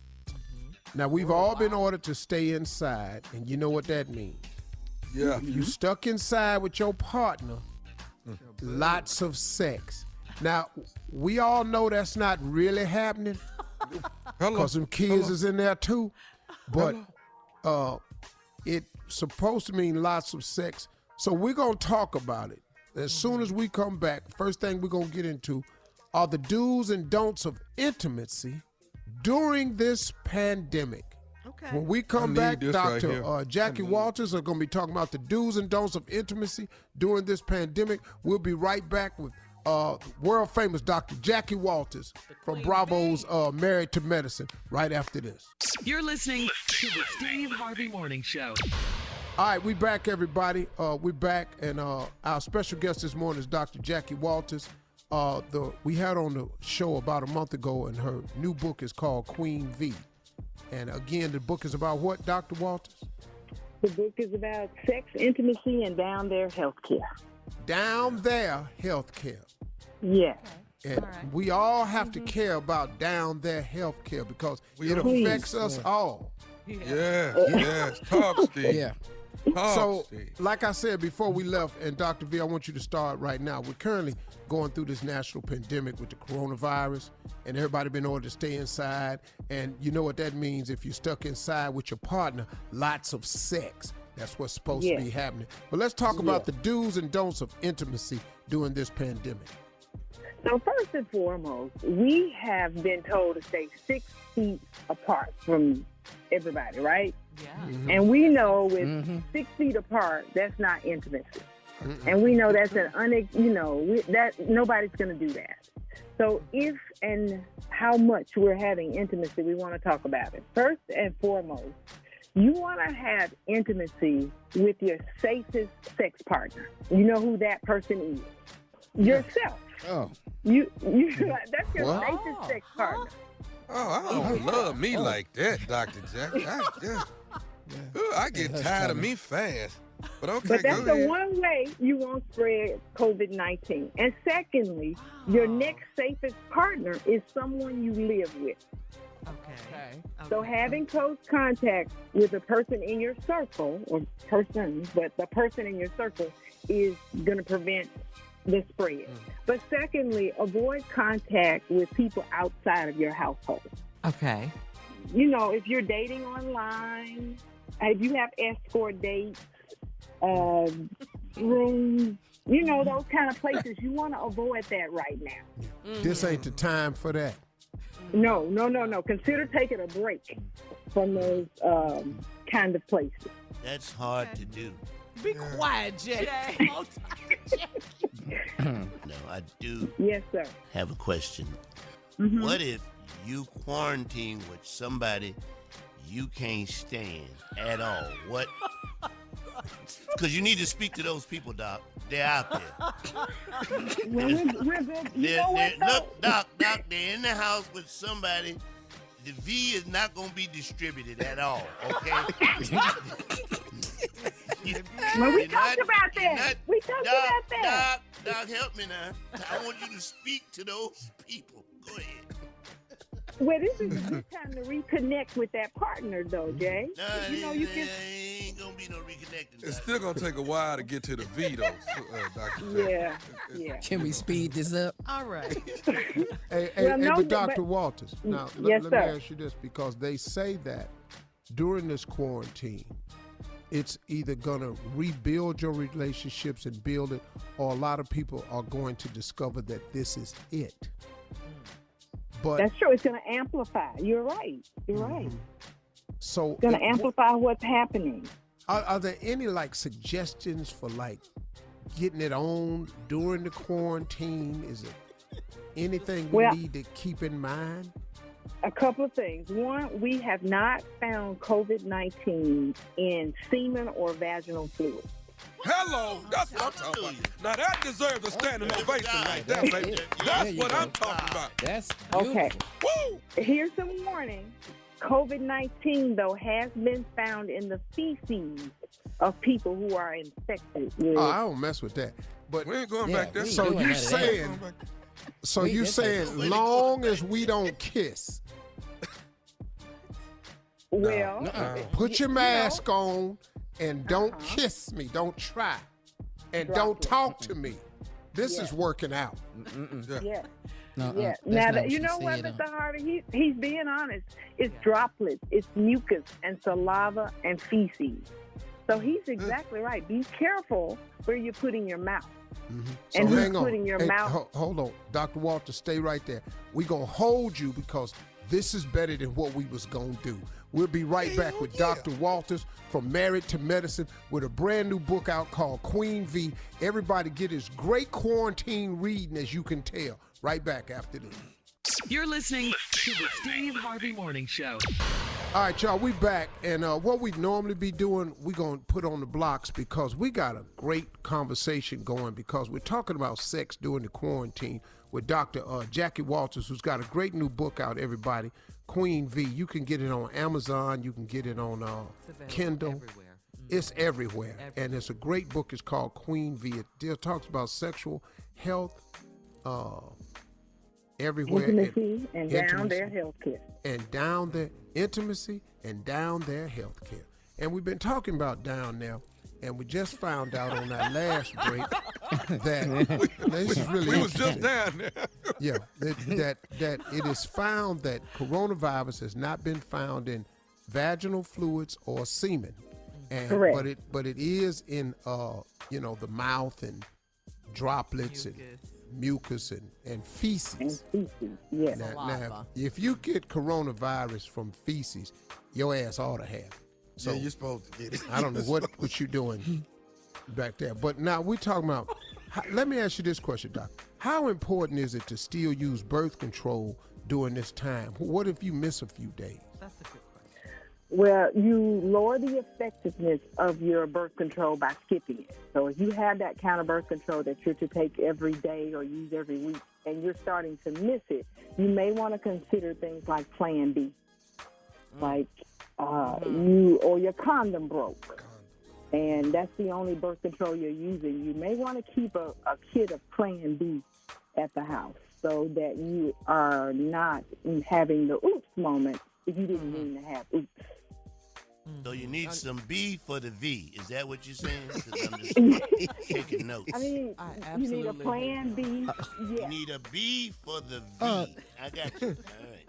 Now, we've all been ordered to stay inside, and you know what that means. Yeah. If you stuck inside with your partner, lots of sex. Now, we all know that's not really happening because some kids is in there too, but it's supposed to mean lots of sex. So we're going to talk about it. As soon as we come back, first thing we're going to get into are the do's and don'ts of intimacy during this pandemic. Okay. When we come back, Dr. Right Jackie Walters are going to be talking about the do's and don'ts of intimacy during this pandemic. We'll be right back with world famous Dr. Jackie Walters from Bravo's Married to Medicine right after this. You're listening to the Steve Harvey Morning Show. All right, we back, everybody. We're back, and our special guest this morning is Dr. Jackie Walters. We had on the show about a month ago, and her new book is called Queen V. And again, the book is about what, Dr. Walters? The book is about sex, intimacy, and down there health care. Down there health care. Yeah. And we all have to care about down there health care because it Please. affects us all. Yes. Talk, Steve. Yeah. So, like I said before we left, and Dr. V, I want you to start right now. We're currently going through this national pandemic with the coronavirus, and everybody been ordered to stay inside. And you know what that means if you're stuck inside with your partner, lots of sex. That's what's supposed to be happening. But let's talk about the do's and don'ts of intimacy during this pandemic. So first and foremost, we have been told to stay 6 feet apart from everybody, right? Yeah. Mm-hmm. And we know with 6 feet apart, that's not intimacy. And we know that's that nobody's going to do that. So if and how much we're having intimacy, we want to talk about it. First and foremost, you want to have intimacy with your safest sex partner. You know who that person is. Yourself. Oh. You that's your safest sex partner. Oh, I don't love me like that, Dr. Jack. I get tired of me fast. But okay, But that's go the ahead. one way you won't spread COVID-19. And secondly, your next safest partner is someone you live with. Okay. So having close contact with a person in your circle, or persons, but the person in your circle is going to prevent the spread. But secondly, avoid contact with people outside of your household. Okay. You know, if you're dating online, if you have escort dates, rooms, you know, those kind of places, you want to avoid that right now. This ain't the time for that. No. Consider taking a break from those kind of places. That's hard to do. Be quiet, Jay. No, I do. Yes, sir. Have a question. Mm-hmm. What if you quarantine with somebody you can't stand at all? What? Because you need to speak to those people, Doc. They're out there. Well, we're good. You know what, though? Look, Doc, they're in the house with somebody. The V is not going to be distributed at all, okay? Well, we talked about that. We talked about that. Doc, help me now. I want you to speak to those people. Go ahead. Well, this is a good time to reconnect with that partner, though, Jay. No, you know, you can. ain't going to be no reconnecting. It's still going to take a while to get to the V, though, Dr. Jack. Yeah. Can we speed this up? All right. Hey, no, but but- Dr. Walters, now Yes, let sir. me ask you this, because they say that during this quarantine, it's either going to rebuild your relationships and build it, or a lot of people are going to discover that this is it. But That's true. It's going to amplify. You're right. You're right. so It's going to amplify what's happening. Are there any suggestions for getting it on during the quarantine? Is it anything we need to keep in mind? A couple of things. One, we have not found COVID-19 in semen or vaginal fluid. Hello, that's what I'm talking about. Now that deserves a standing ovation right there, baby. That's what I'm talking about. That's Okay. Woo! Here's some warning. COVID-19, though, has been found in the feces of people who are infected with. Oh, I don't mess with that. But we ain't going back there. So you saying? So you saying long as we don't kiss? Well, put your mask on and don't kiss me. Don't try, and don't talk to me. This is working out. Yeah. No, Yeah. that's Now, not what you she know what, said, Mr. Harvey? He's being honest. It's droplets, it's mucus and saliva and feces. So he's exactly right. Be careful where you're putting your mouth. So And who's hang on. putting your Hey, mouth. Hold on, Dr. Walter, stay right there. We're gonna hold you because this is better than what we was gonna do. We'll be right back with Dr. Walters from Married to Medicine with a brand new book out called Queen V. Everybody get his great quarantine reading, as you can tell. Right back after this. You're listening to the Steve Harvey Morning Show. All right, y'all, we back. And what we normally be doing, we're going to put on the blocks because we got a great conversation going because we're talking about sex during the quarantine with Dr. Jackie Walters, who's got a great new book out, everybody, Queen V. You can get it on Amazon. You can get it on Kindle. Everywhere. It's everywhere. And it's a great book. It's called Queen V. It talks about sexual health, everywhere. Intimacy and down their health care. And down their intimacy and down their health care. And we've been talking about down there, and we just found out on our last break that this is really we was just down there. Yeah, that it is found that coronavirus has not been found in vaginal fluids or semen. And, correct. But it is in the mouth and droplets and mucus and feces. And feces, yes. Now, if you get coronavirus from feces, your ass ought to have it. So yeah, you're supposed to get it. I don't know what you're doing back there. But now we're talking about, let me ask you this question, Doc. How important is it to still use birth control during this time? What if you miss a few days? That's a good question. Well, you lower the effectiveness of your birth control by skipping it. So if you have that kind of birth control that you're to take every day or use every week, and you're starting to miss it, you may want to consider things like Plan B. Like your condom broke, and that's the only birth control you're using. You may want to keep a kit of Plan B at the house so that you are not having the oops moment if you didn't mean to have oops. So you need some B for the V. Is that what you're saying? 'Cause I'm just taking notes. I mean, you need a Plan B. You need a B for the V. I got you. All right.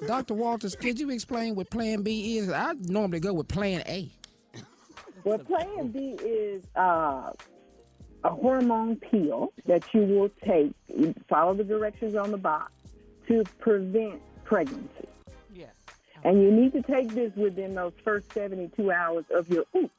Dr. Walters, could you explain what Plan B is? I normally go with Plan A. Well, Plan B is a hormone pill that you will take, follow the directions on the box, to prevent pregnancy. Yes. And you need to take this within those first 72 hours of your oops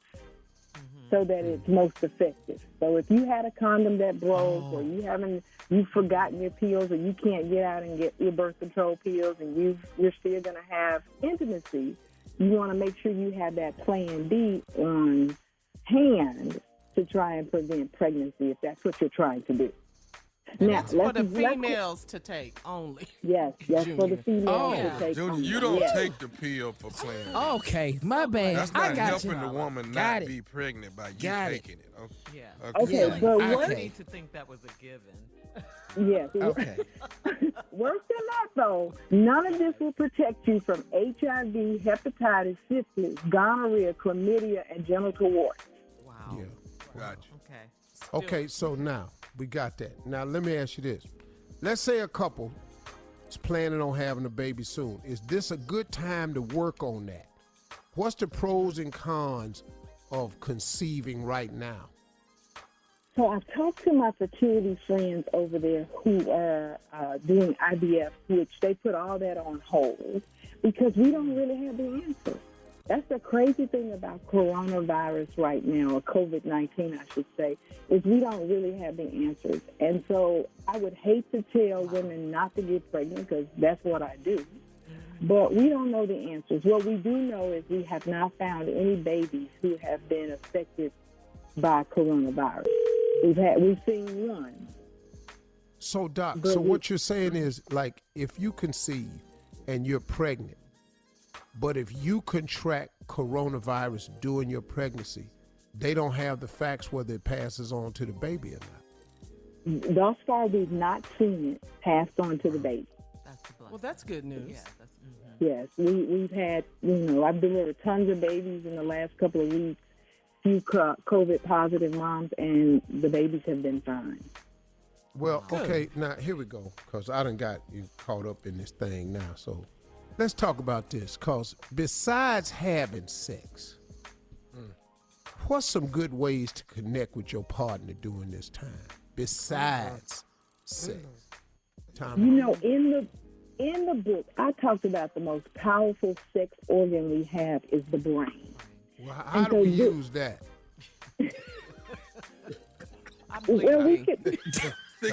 so that it's most effective. So if you had a condom that broke or you've forgotten your pills or you can't get out and get your birth control pills and you're still going to have intimacy, you want to make sure you have that Plan B on hand to try and prevent pregnancy if that's what you're trying to do. And that's for the females to take only. Yes, for the females to take Junior, only. you don't take the pill for Plan B. Okay, my bad. That's I not got helping you. the woman Got not it. be pregnant by you Got it. taking it. Okay. Yeah. Okay, but I what? need to think that was a given. Yes. Okay. Worse than that, though, none of this will protect you from HIV, hepatitis, syphilis, gonorrhea, chlamydia, and genital warts. Wow. Yeah. Got you. Okay. Okay, so now we got that. Now let me ask you this. Let's say a couple is planning on having a baby soon. Is this a good time to work on that? What's the pros and cons of conceiving right now? So I've talked to my fertility friends over there who are doing IVF, which they put all that on hold because we don't really have the answer. That's the crazy thing about coronavirus right now, or COVID-19, I should say, is we don't really have the answers. And so I would hate to tell women not to get pregnant because that's what I do. But we don't know the answers. What we do know is we have not found any babies who have been affected by coronavirus. We've seen one. So, Doc, But what you're saying is, like, if you conceive and you're pregnant, but if you contract coronavirus during your pregnancy, they don't have the facts whether it passes on to the baby or not. Thus far, we've not seen it passed on to the baby. Well, that's good news. Yeah, Yes, we've had, I've delivered tons of babies in the last couple of weeks, few COVID positive moms, and the babies have been fine. Well, okay, now here we go, because I done got you caught up in this thing now. So let's talk about this, because besides having sex, what's some good ways to connect with your partner during this time, besides sex? In the book, I talked about the most powerful sex organ we have is the brain. Well, how do we use that? Well, we could.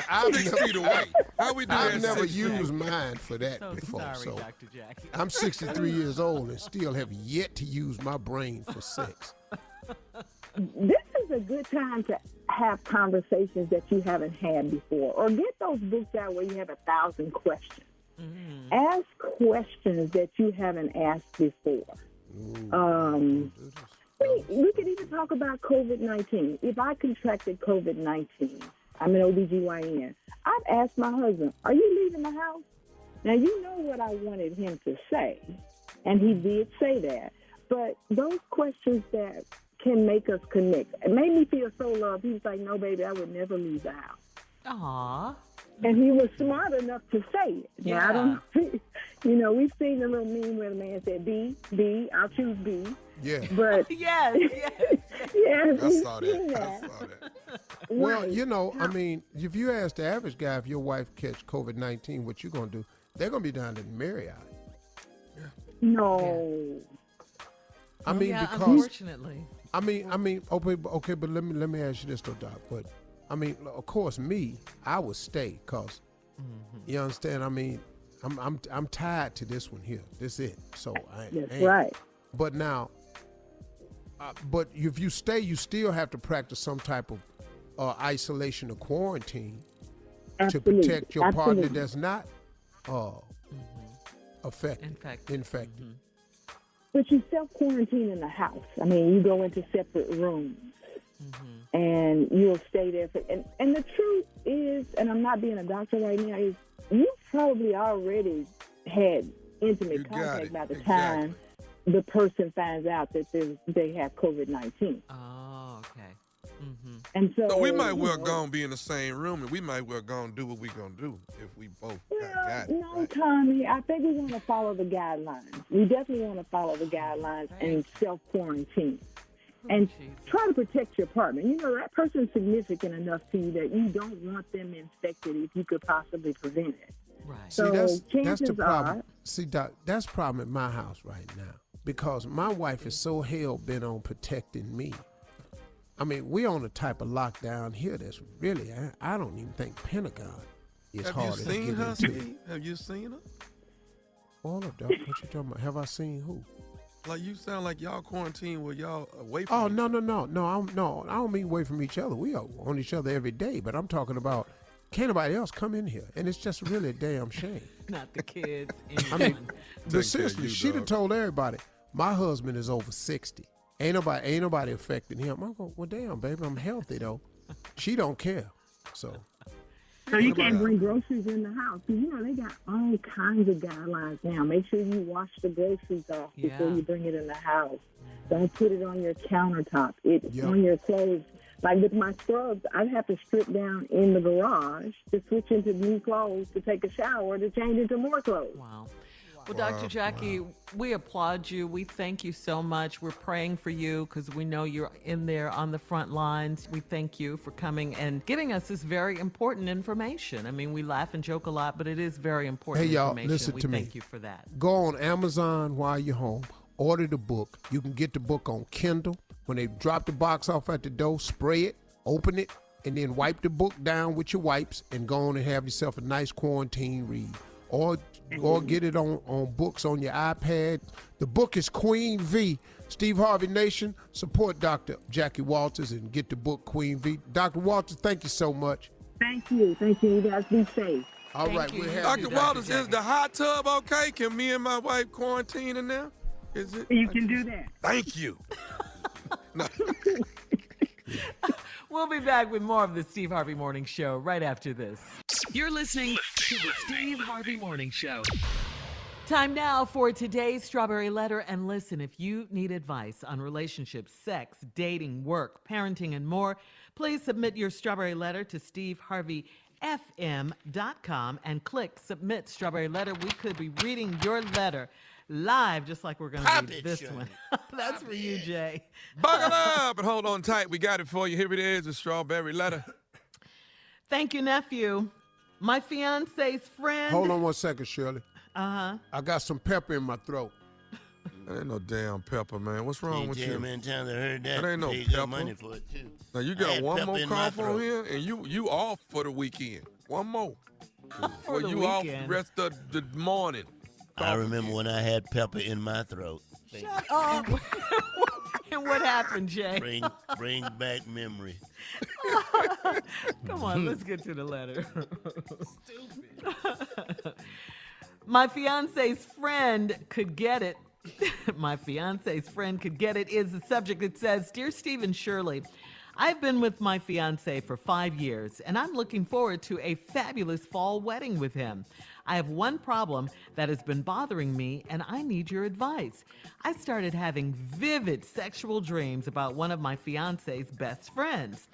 I've 6 feet away. How we do that? I've never 6 feet? used mine for that before. Sorry, so Dr. Jackie. I'm 63 years old and still have yet to use my brain for sex. This is a good time to have conversations that you haven't had before, or get those books out where you have 1,000 questions. Ask questions that you haven't asked before. We could even talk about COVID-19. If I contracted COVID-19, I'm an OBGYN. I've asked my husband, are you leaving the house? Now, you know what I wanted him to say, and he did say that. But those questions that can make us connect, it made me feel so loved. He was like, no, baby, I would never leave the house. Aw. And he was smart enough to say it. Yeah. Now, I don't know. You know, we've seen the little meme where the man said, B, I'll choose B. Yeah. But yes. yes, I we've saw seen that. that. Well, Right. you know, I mean, if you ask the average guy if your wife catch COVID-19, what you gonna do? They're gonna be down at the Marriott. No. I mean, yeah, because unfortunately. I mean, okay, but let me ask you this though, Doc. But I mean, of course, I would stay, cause you understand. I mean, I'm tied to this one here. This it. So That's right. But now, but if you stay, you still have to practice some type of isolation or quarantine to protect your partner that's not infected. But you self-quarantine in the house. I mean, you go into separate rooms, and you'll stay there. And the truth is, and I'm not being a doctor right now, is you probably already had intimate contact by the time the person finds out that they have COVID-19. Oh, okay. And so we might well go and be in the same room, and we might well go and do what we gonna do if we both got it. No, right? Tommy, I think we want to follow the guidelines. We definitely want to follow the guidelines and self-quarantine. And try to protect your partner. You know, that person's significant enough to you that you don't want them infected if you could possibly prevent it. Right. So that's the problem. are, See, Doc, that's the problem at my house right now because my wife is so hell-bent on protecting me. I mean, we on a type of lockdown here that's really, I don't even think Pentagon is hard to get into. Have you seen her, Steve? Have you seen her? Hold up, Doc. What you talking about? Have I seen who? Like, you sound like y'all quarantine where y'all away from Oh, no. I don't mean away from each other. We are on each other every day, but I'm talking about can't nobody else come in here. And it's just really a damn shame. Not the kids. I mean, but Take seriously, care of you, she'd have dog. told everybody, my husband is over 60. Ain't nobody affecting him. I go, well, damn, baby, I'm healthy, though. She don't care. So you can't bring groceries in the house. You know, they got all kinds of guidelines now. Make sure you wash the groceries off before you bring it in the house. Don't put it on your countertop. It's on your clothes. Like with my scrubs, I'd have to strip down in the garage to switch into new clothes, to take a shower, to change into more clothes. Wow. Well, Dr. Jackie, we applaud you. We thank you so much. We're praying for you because we know you're in there on the front lines. We thank you for coming and giving us this very important information. I mean, we laugh and joke a lot, but it is very important Hey, y'all, information. listen we to me. thank you for that. Go on Amazon while you're home. Order the book. You can get the book on Kindle. When they drop the box off at the door, spray it, open it, and then wipe the book down with your wipes and go on and have yourself a nice quarantine read. Or get it on books on your iPad. The book is Queen V. Steve Harvey Nation, support Dr. Jackie Walters and get the book Queen V. Dr. Walters, thank you so much. Thank you. You guys be safe. All right, we'll have Dr. Walters, is the hot tub okay? Can me and my wife quarantine in there? Is it? You can do that. Thank you. We'll be back with more of the Steve Harvey Morning Show right after this. You're listening to the Steve Harvey Morning Show. Time now for today's Strawberry Letter. And listen, if you need advice on relationships, sex, dating, work, parenting, and more, please submit your Strawberry Letter to steveharveyfm.com and click Submit Strawberry Letter. We could be reading your letter live, just like we're going to read this one. That's for you, Jay. Buckle up and hold on tight. We got it for you. Here it is, a Strawberry Letter. Thank you, nephew. My fiance's friend. Hold on one second, Shirley. Uh-huh. I got some pepper in my throat. That ain't no damn pepper, man. What's wrong with you? Man, times I heard that. That ain't no They got pepper. money for it, too. Now you I got had one pepper more in my cough throat. on here, and you off for the weekend. One more. For the you off the weekend. rest of the morning. I remember when I had pepper in my throat. Shut up. And what happened, Jay? Bring back memory. Come on, let's get to the letter. Stupid. My fiance's friend could get it. My fiance's friend could get it is the subject. It says, Dear Steve and Shirley, I've been with my fiance for 5 years, and I'm looking forward to a fabulous fall wedding with him. I have one problem that has been bothering me, and I need your advice. I started having vivid sexual dreams about one of my fiance's best friends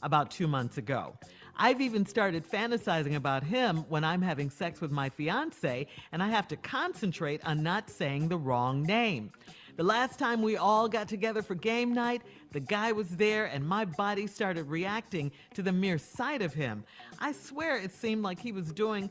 about 2 months ago. I've even started fantasizing about him when I'm having sex with my fiance, and I have to concentrate on not saying the wrong name. The last time we all got together for game night, the guy was there and my body started reacting to the mere sight of him. I swear it seemed like he was doing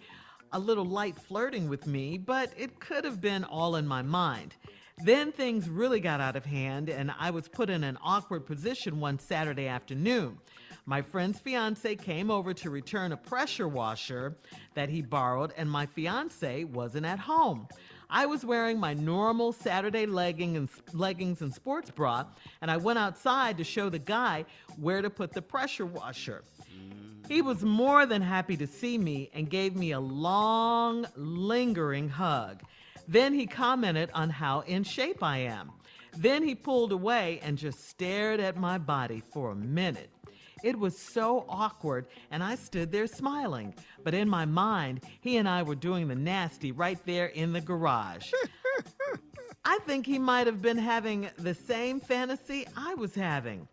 a little light flirting with me, but it could have been all in my mind. Then things really got out of hand and I was put in an awkward position one Saturday afternoon. My friend's fiance came over to return a pressure washer that he borrowed, and my fiance wasn't at home. I was wearing my normal Saturday leggings and sports bra, and I went outside to show the guy where to put the pressure washer. He was more than happy to see me and gave me a long, lingering hug. Then he commented on how in shape I am. Then he pulled away and just stared at my body for a minute. It was so awkward, and I stood there smiling. But in my mind, he and I were doing the nasty right there in the garage. I think he might have been having the same fantasy I was having.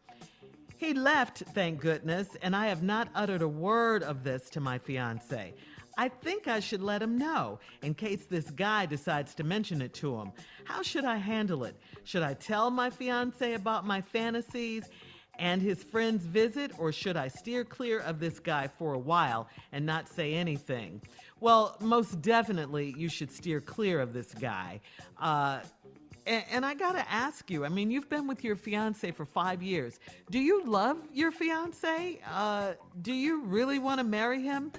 He left, thank goodness, and I have not uttered a word of this to my fiance. I think I should let him know in case this guy decides to mention it to him. How should I handle it? Should I tell my fiance about my fantasies and his friend's visit, or should I steer clear of this guy for a while and not say anything? Well, most definitely you should steer clear of this guy. And I gotta ask you, I mean, you've been with your fiance for 5 years. Do you love your fiance? Do you really want to marry him?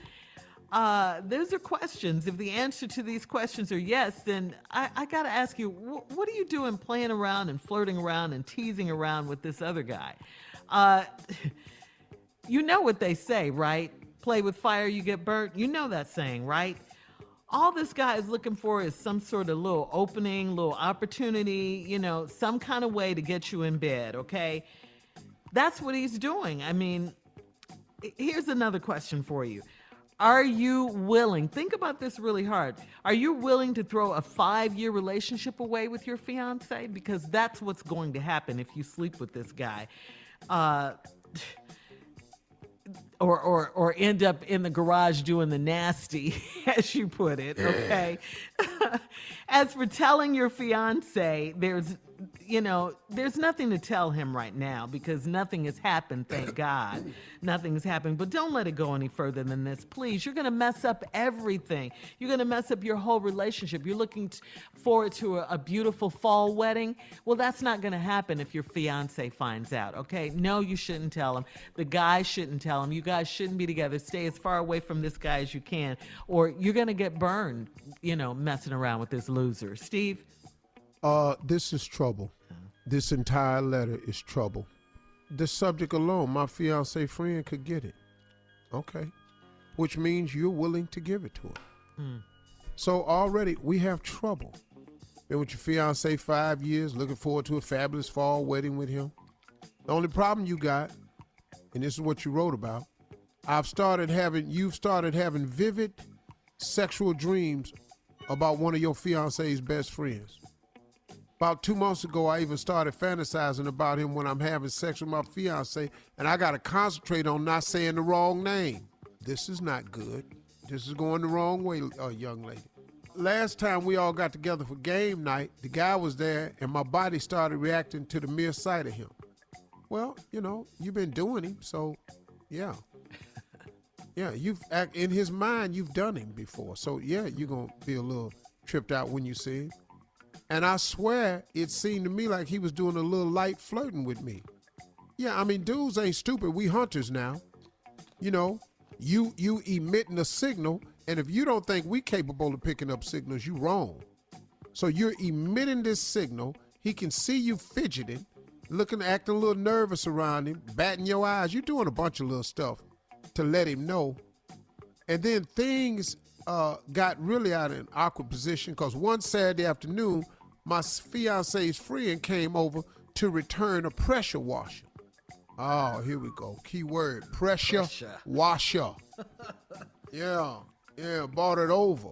Those are questions. If the answer to these questions are yes, then I gotta ask you, what are you doing playing around and flirting around and teasing around with this other guy? You know what they say, right? Play with fire, you get burnt. You know that saying, right? All this guy is looking for is some sort of little opening, little opportunity, you know, some kind of way to get you in bed, okay? That's what he's doing. I mean, here's another question for you. Are you willing, think about this really hard, are you willing to throw a 5-year relationship away with your fiance? Because that's what's going to happen if you sleep with this guy. Or end up in the garage doing the nasty, as you put it, okay? As for telling your fiance, there's nothing to tell him right now because nothing has happened, thank God. Nothing has happened, but don't let it go any further than this, please. You're going to mess up everything. You're going to mess up your whole relationship. You're looking forward to a beautiful fall wedding. Well, that's not going to happen if your fiance finds out, okay? No, you shouldn't tell him. The guy shouldn't tell him. You guys shouldn't be together. Stay as far away from this guy as you can, or you're going to get burned, messing around with this loser. Steve? This is trouble. This entire letter is trouble. The subject alone, my fiance friend could get it. Okay. Which means you're willing to give it to him. So already we have trouble. Been with your fiance 5 years, looking forward to a fabulous fall wedding with him. The only problem you got, and this is what you wrote about, you've started having vivid sexual dreams about one of your fiance's best friends. About 2 months ago, I even started fantasizing about him when I'm having sex with my fiance, and I got to concentrate on not saying the wrong name. This is not good. This is going the wrong way, young lady. Last time we all got together for game night, the guy was there, and my body started reacting to the mere sight of him. Well, you've been doing him, so yeah. Yeah, in his mind, you've done him before. So yeah, you're going to be a little tripped out when you see him. And I swear it seemed to me like he was doing a little light flirting with me. Yeah, I mean, dudes ain't stupid. We hunters now. You emitting a signal, and if you don't think we capable of picking up signals, you wrong. So you're emitting this signal. He can see you fidgeting, acting a little nervous around him, batting your eyes. You're doing a bunch of little stuff to let him know. And then things got really out of an awkward position because one Saturday afternoon, my fiance's friend came over to return a pressure washer. Oh, here we go. Key word, pressure washer. Yeah, bought it over.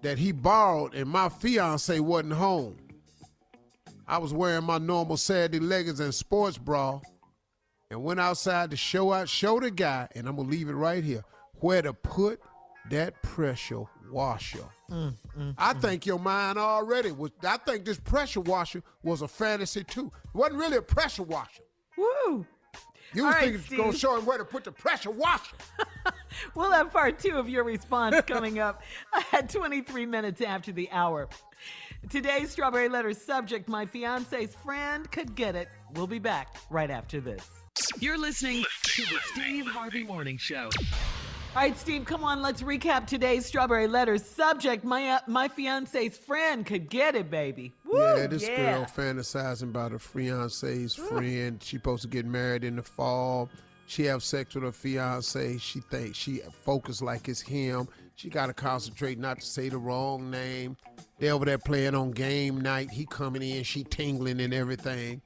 That he borrowed and my fiance wasn't home. I was wearing my normal Saturday leggings and sports bra and went outside to show the guy, and I'm going to leave it right here, where to put that pressure washer. I think your mind already was, I think this pressure washer was a fantasy too. It wasn't really a pressure washer. Woo! You was thinking it's going to show him where to put the pressure washer. We'll have part 2 of your response coming up at 23 minutes after the hour. Today's Strawberry Letter subject, my fiance's friend could get it. We'll be back right after this. You're listening to the Steve Harvey Morning Show. All right, Steve, come on. Let's recap today's Strawberry Letter subject. My fiance's friend could get it, baby. Woo, yeah, this girl fantasizing about her fiance's friend. She supposed to get married in the fall. She have sex with her fiance. She thinks she focused like it's him. She got to concentrate not to say the wrong name. They over there playing on game night. He coming in, she tingling and everything.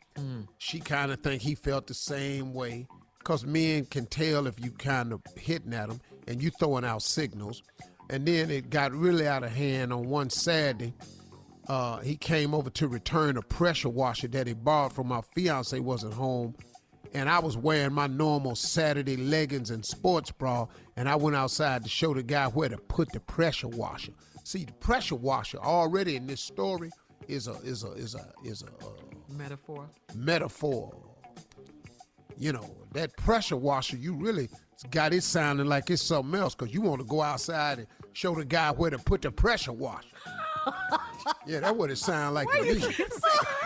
She kind of think he felt the same way. Because men can tell if you kind of hitting at them and you throwing out signals. And then it got really out of hand on one Saturday. He came over to return a pressure washer that he borrowed from my fiance, wasn't home. And I was wearing my normal Saturday leggings and sports bra, and I went outside to show the guy where to put the pressure washer. See, the pressure washer already in this story is a metaphor. You know, that pressure washer, you really got it sounding like it's something else because you want to go outside and show the guy where to put the pressure washer. Yeah, that's what it sounds like to me.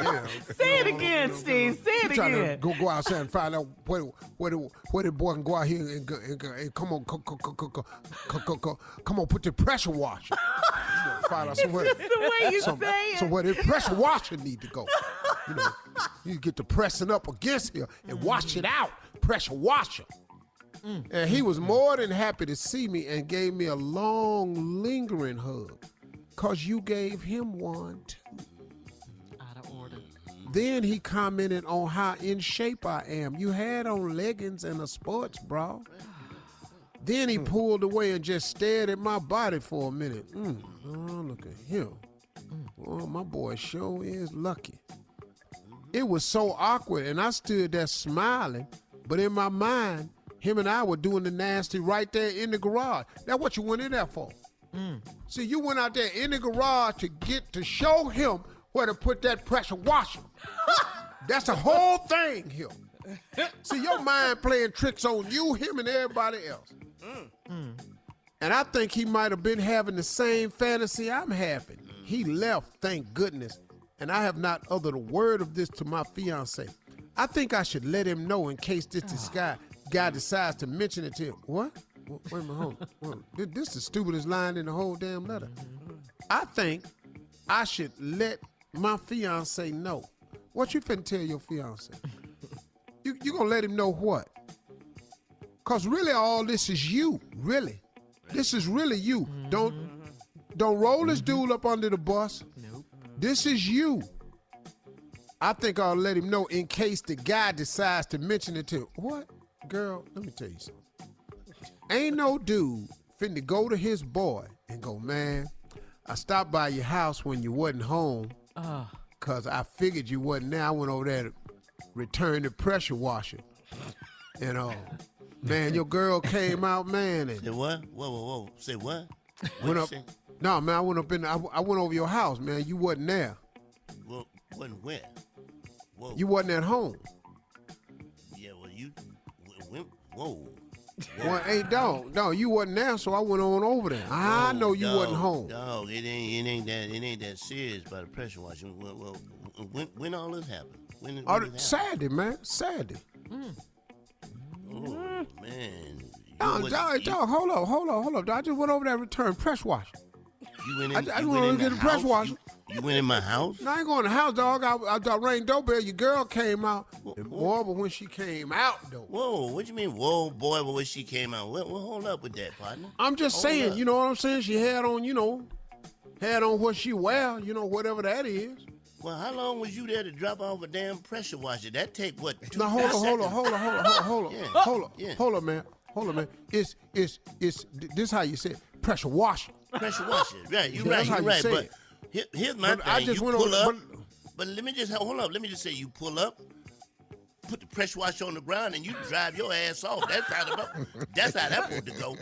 Yeah. Say it again, Steve. Say it trying again. to go outside and find out where the boy can go out here and come on, put the pressure washer. Find out somewhere. It's just the way you say it. So where the pressure washer need to go. You know, you get to pressing up against here and wash it out. Pressure washer. And he was more than happy to see me and gave me a long, lingering hug. Because you gave him one, too. Out of order. Then he commented on how in shape I am. You had on leggings and a sports bra. Then he pulled away and just stared at my body for a minute. Oh, look at him. Oh, my boy sure is lucky. It was so awkward, and I stood there smiling, but in my mind, him and I were doing the nasty right there in the garage. That's what you went in there for. See, you went out there in the garage to show him where to put that pressure washer. That's the whole thing here. See, your mind playing tricks on you, him, and everybody else. And I think he might have been having the same fantasy I'm having. He left, thank goodness, and I have not uttered a word of this to my fiance. I think I should let him know in case this guy decides to mention it to him. What? Wait a minute, hold on. This is the stupidest line in the whole damn letter. I think I should let my fiance know. What you finna tell your fiance? You gonna let him know what? Cause really all this is you, really. This is really you. Don't roll this dude up under the bus. Nope. This is you. I think I'll let him know in case the guy decides to mention it to him. What? Girl, let me tell you something. Ain't no dude finna go to his boy and go, man, I stopped by your house when you wasn't home because I figured you wasn't there. I went over there to return the pressure washer. And, man, your girl came out, man. And Say what? Whoa. Say what? No, man, I went over your house, man. You wasn't there. Well, wasn't where? Whoa. You wasn't at home. Yeah, well, you went, whoa. Well, hey, dog, you wasn't there, so I went on over there. I know you wasn't home. No, it ain't that serious about the pressure washer. Well, when all this happened? When did it happen? Saturday, man. Saturday. Oh, man. Dog, hold up. Dog. I just went over there to return pressure washer. You went in, I went over to get a pressure washer. You went in my house? No, I ain't going to the house, dog. I rang doorbell. Your girl came out. Boy, but when she came out, though. Whoa, what you mean, whoa, boy, but when she came out? Well, hold up with that, partner. I'm just saying, you know what I'm saying? She had on, had on what she wear, whatever that is. Well, how long was you there to drop off a damn pressure washer? That take what? Now hold on, man. Hold on, man. It's this how you say it. Pressure washer. Pressure washer. Right, you're right. But here's my thing. I just you went pull on, up. But let me just hold up. Let me just say, you pull up, put the pressure washer on the ground, and you drive your ass off. That's how that's supposed to go.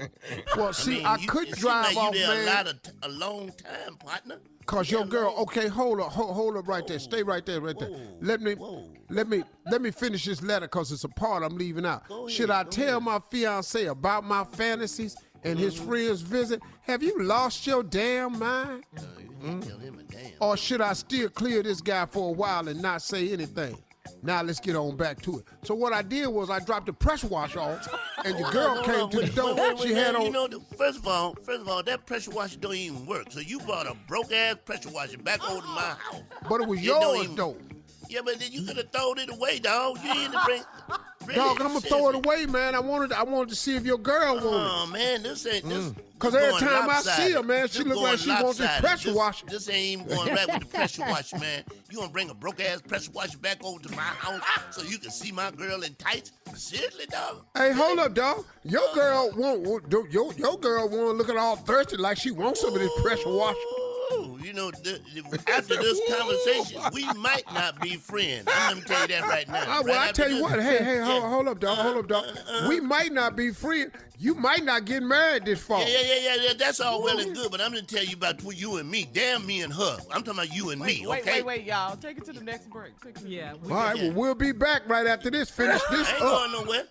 Well, I could drive off, you there man. a long time, partner. Cause your girl, okay, hold up right there. Stay right there. Let me finish this letter, cause it's a part I'm leaving out. Should I tell my fiance about my fantasies and his friends visit? Have you lost your damn mind? Tell him a damn. Or should I still clear this guy for a while and not say anything? Now let's get on back to it. So what I did was I dropped the pressure washer off, and the girl came to the door. She had on. You know, first of all, that pressure washer don't even work. So you brought a broke ass pressure washer back over to my house. But it was yours though. Yeah, but then you could have thrown it away, dog. You didn't bring. Dog, I'm gonna throw it away, man. I wanted to see if your girl wanted it. Oh man, this ain't this. Cause every time I see her, man, she look like she wants this pressure washer. This ain't even going right with the pressure washer, man. You gonna bring a broke ass pressure washer back over to my house so you can see my girl in tights? Seriously, dog? Hey, hold up, dog. Your girl won't looking all thirsty like she wants some of this pressure washer. You know, after this conversation, we might not be friends. I'm gonna tell you that right now. Well, I tell you what. Hey, hold up, dog. We might not be friends. You might not get married this fall. Yeah. That's all well and good, but I'm gonna tell you about you and me. Damn me and her. I'm talking about you and me. Okay. Wait, y'all. Take it to the next break. All right. Well, we'll be back right after this. Finish this I ain't up. going nowhere.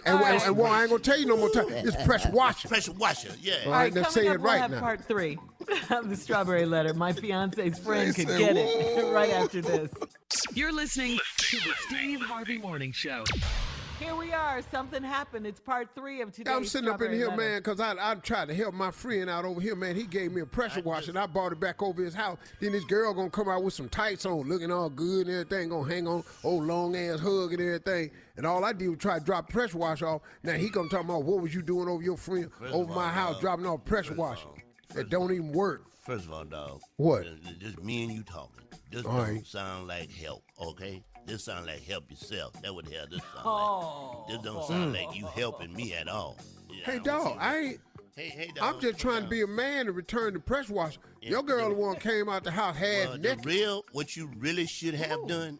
And I ain't gonna tell you no more time. It's pressure washer. Pressure washer. Yeah. All right, let's say coming it up, we'll right have now. part 3 of the Strawberry Letter. My fiance's friend could get it right after this. You're listening to the Steve Harvey Morning Show. Here we are. Something happened. It's part 3 of today's I'm sitting up in Strawberry here, Letter. man, because I tried to help my friend out over here, man. He gave me a pressure washer, and I brought it back over his house. Then this girl gonna come out with some tights on, looking all good and everything, gonna hang on, long-ass hug and everything. And all I did was try to drop pressure washer off. Now he gonna talk about, what was you doing over your friend, over my house, dropping off pressure washer? That don't even work. First of all, dog. What? Just me and you talking. This All don't right. sound like help, okay? This sound like help yourself. That what the hell this sound like. This don't sound like you helping me at all. Yeah, Hey, dog, I ain't. Hey, dog. I'm just trying to be a man and return the pressure washer. Your girl the one came out the house half naked. What you really should have done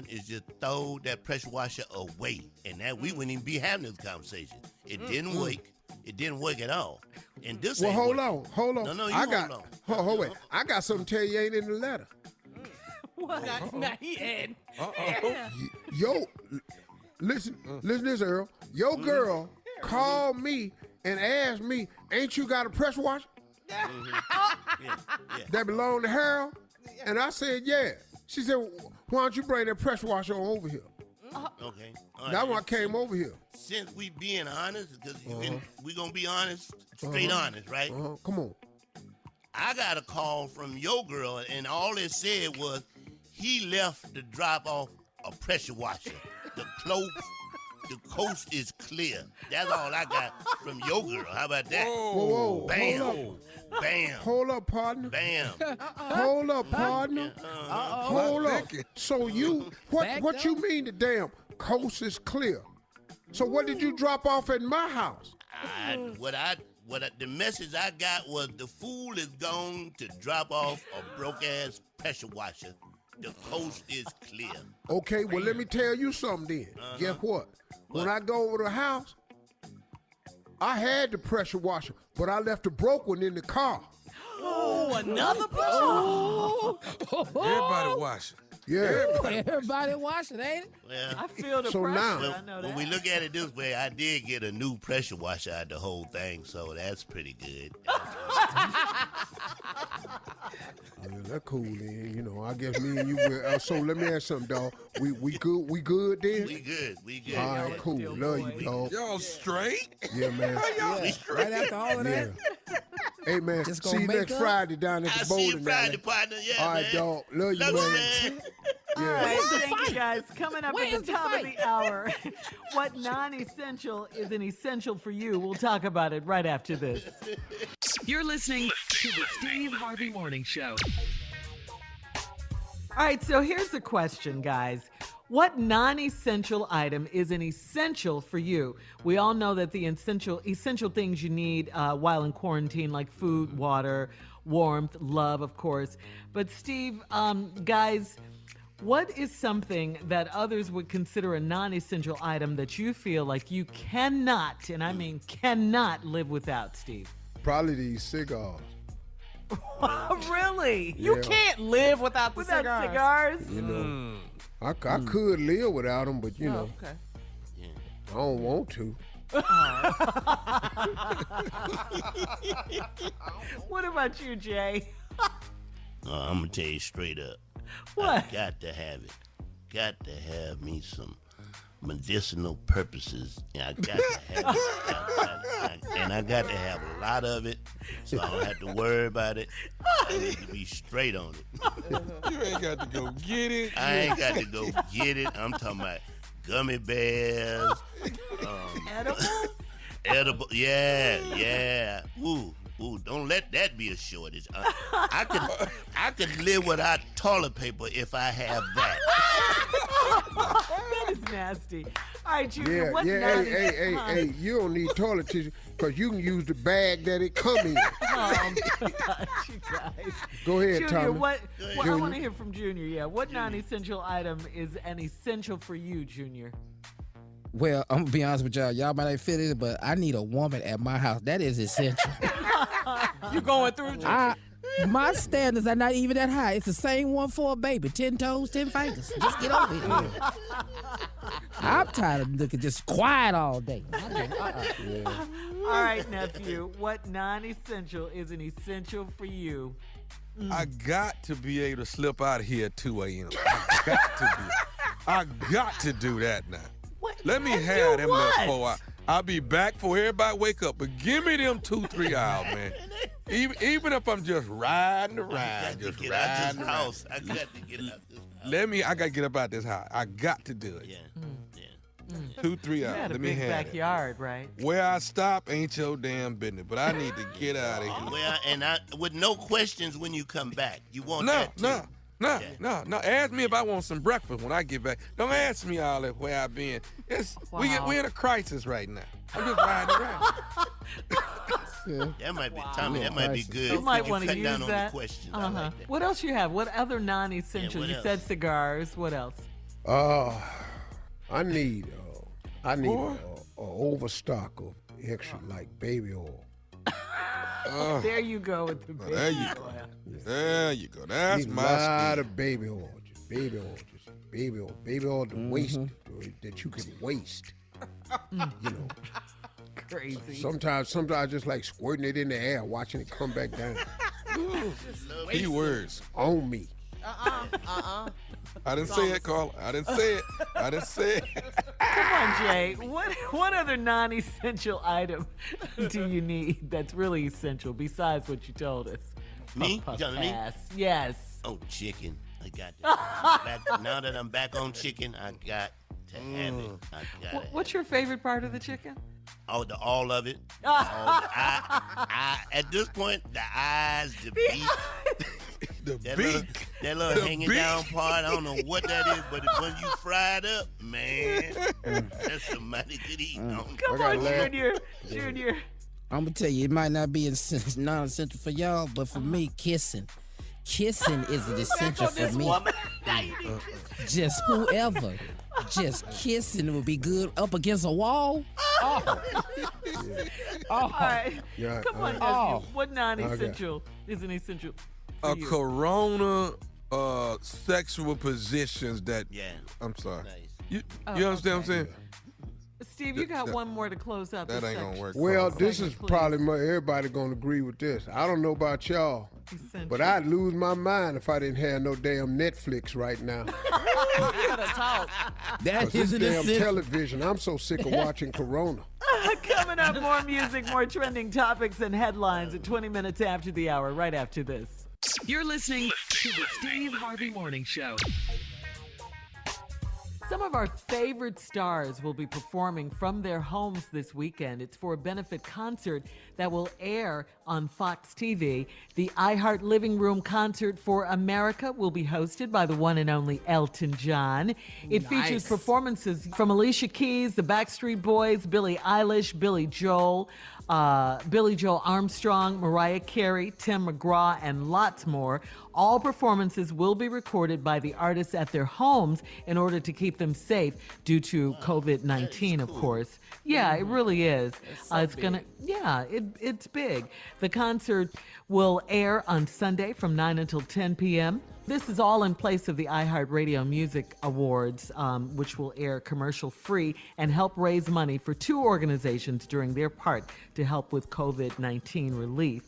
is just throw that pressure washer away. And that we wouldn't even be having this conversation. It didn't work. It didn't work at all. And this Well, ain't hold working. on. No, you hold wait. I got something to tell you ain't in the letter. What? Now he had. Yo, listen to this, Earl. Your girl called me and asked me, ain't you got a pressure washer? That belonged to Harold? And I said, yeah. She said, why don't you bring that pressure washer on over here? Okay. That's why I came over here. Since we being honest, because we gonna be honest, straight honest, right? Come on. I got a call from your girl, and all it said was he left to drop off a pressure washer. The coast is clear. That's all I got from your girl. How about that? Whoa. Bam. Bam. Hold up, partner. Bam. Hold up, partner. Hold up. So what you mean the damn coast is clear? So what did you drop off at my house? The message I got was the fool is gone to drop off a broke ass pressure washer. The coast is clear. Okay, well let me tell you something then. Guess what? When I go over to the house, I had the pressure washer, but I left a broke one in the car. Oh, another pressure washer. Everybody washing. Yeah. Everybody washing, ain't it? Well, I feel the So pressure. now- I know when that. we look at it this way, I did get a new pressure washer out of the whole thing, so that's pretty good. Yeah, that's cool then. You know, I guess me and you will. So let me ask something, dog. We good? We good then? We good. All right, cool. Love you, dog. Y'all straight? Yeah, man. Right after all of that. Hey, man. Just See gonna you make next up? Friday down at I the see you bowling Friday, alley. partner. Yeah, All right, man. dog. Love you, Love man. you, man. All Yeah. right, thank you guys. Coming up Where's at the the top of fight? the hour, what non-essential is an essential for you? We'll talk about it right after this. You're listening to the Steve Harvey Morning Show. All right, so here's the question, guys. What non-essential item is an essential for you? We all know that the essential things you need while in quarantine, like food, water, warmth, love, of course. But Steve, guys, what is something that others would consider a non-essential item that you feel like you cannot, and I mean cannot, live without, Steve? Probably these cigars. Really? You can't live without the cigars? You know, I could live without them, but you know, okay. I don't want to. What about you, Jay? I'm gonna tell you straight up. What? I got to have it. Got to have me some medicinal purposes. And I got to have it. And I got to have a lot of it, so I don't have to worry about it. I need to be straight on it. You ain't got to go get it. I ain't got to go get it. I'm talking about gummy bears. Edible. Yeah. Ooh, don't let that be a shortage. I could live without toilet paper if I have that. That is nasty. All right, Junior, what Hey, you don't need toilet tissue because you can use the bag that it come in. Oh, my God, you guys. Go ahead, Junior, Tommy. I want to hear from Junior, yeah. What non-essential item is an essential for you, Junior? Well, I'm gonna be honest with y'all. Y'all might not fit it, but I need a woman at my house. That is essential. You going through? My standards are not even that high. It's the same one for a baby. 10 toes, 10 fingers. Just get over it. I'm tired of looking just quiet all day. All right, nephew. What non-essential is an essential for you? I got to be able to slip out of here at 2 a.m. I got to do that now. Let me have them little 4 hours. I'll be back before everybody wake up, but give me them 2-3 hours, man. Even if I'm just riding around, just riding around. I got to get out this house. I got to get up out this house. I got to do it. Yeah. 2-3 You hours. had a Let me big have backyard, right? Where I stop ain't your damn business, but I need to get out of here. Well, and with no questions when you come back. You want that too? No. Ask me if I want some breakfast when I get back. Don't ask me all that where I've been. We're in a crisis right now. I'm just riding around. That might be Tommy. That might be good. You might want to cut use down that. on the questions. I like that. What else you have? What other non-essential? Yeah, You what said else? cigars. What else? I need a overstock of extra like baby oil. There you go with the baby oil. There you go. That's need my a lot speed. of baby oil. Just baby oil to waste that you can waste. You know. Crazy. Sometimes I just like squirting it in the air, watching it come back down. Key words. On me. I didn't say it, Carla. I didn't say it. Come on, Jay. What other non-essential item do you need that's really essential besides what you told us? Me? Johnny? Yes. Oh, chicken. I got that. Now that I'm back on chicken, I got to have it. What's your favorite part of the chicken? Oh, all of it. At this point, the eyes, the beak. That little hanging down part, I don't know what that is, but when you fry it up, man, that's somebody could eat. Come on, Junior. I'm going to tell you, it might not be non-essential for y'all, but for me, kissing. Kissing is an essential for me. Just whoever. Just kissing would be good up against a wall. All right. Yeah, Come on, nephew. What non-essential is an essential for you? Corona sexual positions that. Yeah. I'm sorry. Nice. You understand what I'm saying? Steve, you got one more to close out That this ain't gonna section. work. Well, Carla. this is probably everybody gonna agree with this. I don't know about y'all, but I'd lose my mind if I didn't have no damn Netflix right now. You gotta talk. That This is an damn essential. television. I'm so sick of watching Corona. Coming up, more music, more trending topics and headlines at 20 minutes after the hour, right after this. You're listening to the Steve Harvey Morning Show. Some of our favorite stars will be performing from their homes this weekend. It's for a benefit concert that will air on Fox TV. The iHeart Living Room Concert for America will be hosted by the one and only Elton John. It features performances from Alicia Keys, the Backstreet Boys, Billie Eilish, Billy Joel Armstrong, Mariah Carey, Tim McGraw, and lots more. All performances will be recorded by the artists at their homes in order to keep them safe due to COVID-19, of course. Yeah, it really is. It's big. The concert will air on Sunday from 9 until 10 p.m. This is all in place of the iHeart Radio Music Awards, which will air commercial-free and help raise money for two organizations during their part to help with COVID-19 relief.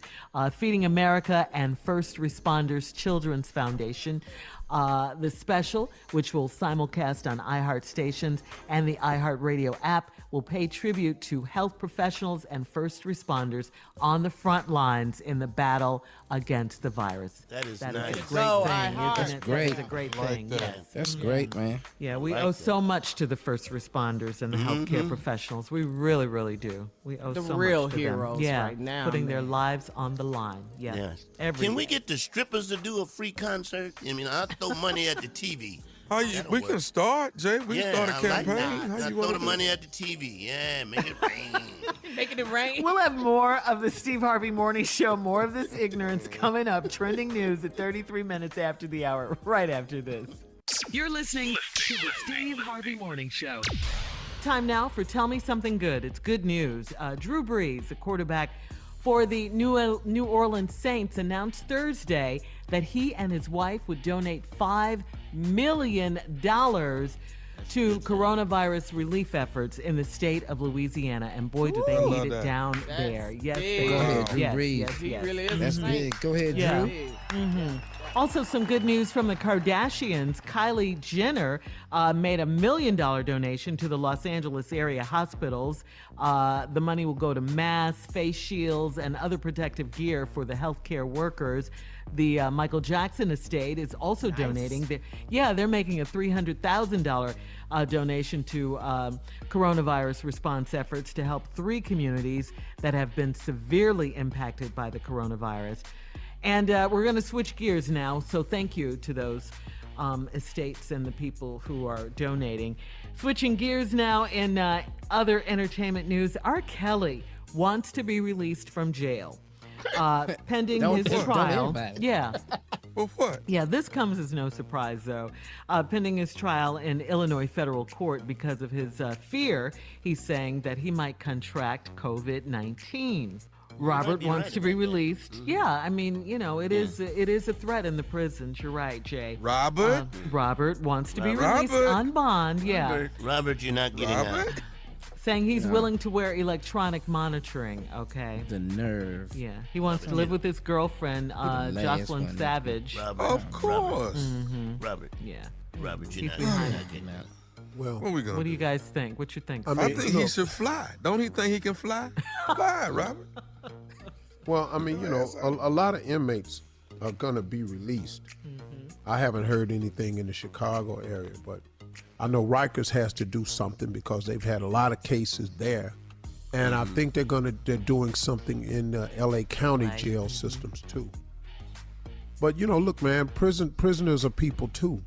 Feeding America and First Responders Children's Foundation. The special, which will simulcast on iHeart stations and the iHeart Radio app, will pay tribute to health professionals and first responders on the front lines in the battle against the virus. That is nice. A great thing, isn't That's it? great. That is a great thing. Yes. That's great, man. Yeah, we owe so much to the first responders and the healthcare professionals. We really, really do. We owe The so real much to heroes them. right now, putting their man. lives on the line. Yes. Can we get the strippers to do a free concert? I mean, I'll throw money at the TV. We can start, Jay. We can start a campaign. Like How that. you Throw want the to money at the TV. Yeah, make it rain. Making it rain. We'll have more of the Steve Harvey Morning Show, more of this ignorance coming up. Trending news at 33 minutes after the hour, right after this. You're listening to the Steve Harvey Morning Show. Time now for Tell Me Something Good. It's good news. Drew Brees, the quarterback for the New Orleans Saints, announced Thursday that he and his wife would donate $5 million to coronavirus relief efforts in the state of Louisiana. And boy, do they need it down there. Yes, they Go ahead, Drew Brees. Yes. He really is. That's big. Go ahead, Drew. Also, some good news from the Kardashians. Kylie Jenner made $1 million donation to the Los Angeles area hospitals. The money will go to masks, face shields, and other protective gear for the healthcare workers. The Michael Jackson estate is also donating. They're making a $300,000 donation to coronavirus response efforts to help 3 communities that have been severely impacted by the coronavirus. And we're going to switch gears now, so thank you to those estates and the people who are donating. Switching gears now in other entertainment news, R. Kelly wants to be released from jail. Pending his trial. Yeah. Well, what? Yeah, this comes as no surprise, though. Pending his trial in Illinois federal court because of his fear, he's saying that he might contract COVID-19. Robert wants to be released. Yeah, I mean, it is a threat in the prisons. You're right, Jay. Robert? Robert wants to be released on bond. Yeah. Robert, you're not getting out. Saying he's willing to wear electronic monitoring, okay? The nerve. Yeah. He wants to live with his girlfriend, Jocelyn Savage. Robert, Of course. Robert. Yeah. Robert, you're not getting out. Well, What we gonna What do do? you guys think? What you think? I I mean, think he should fly. Don't he think he can fly? Fly, Robert. Well, I mean, a lot of inmates are going to be released. I haven't heard anything in the Chicago area, but I know Rikers has to do something because they've had a lot of cases there. And I think they're doing something in the LA County jail systems too. But look, man, prisoners are people too.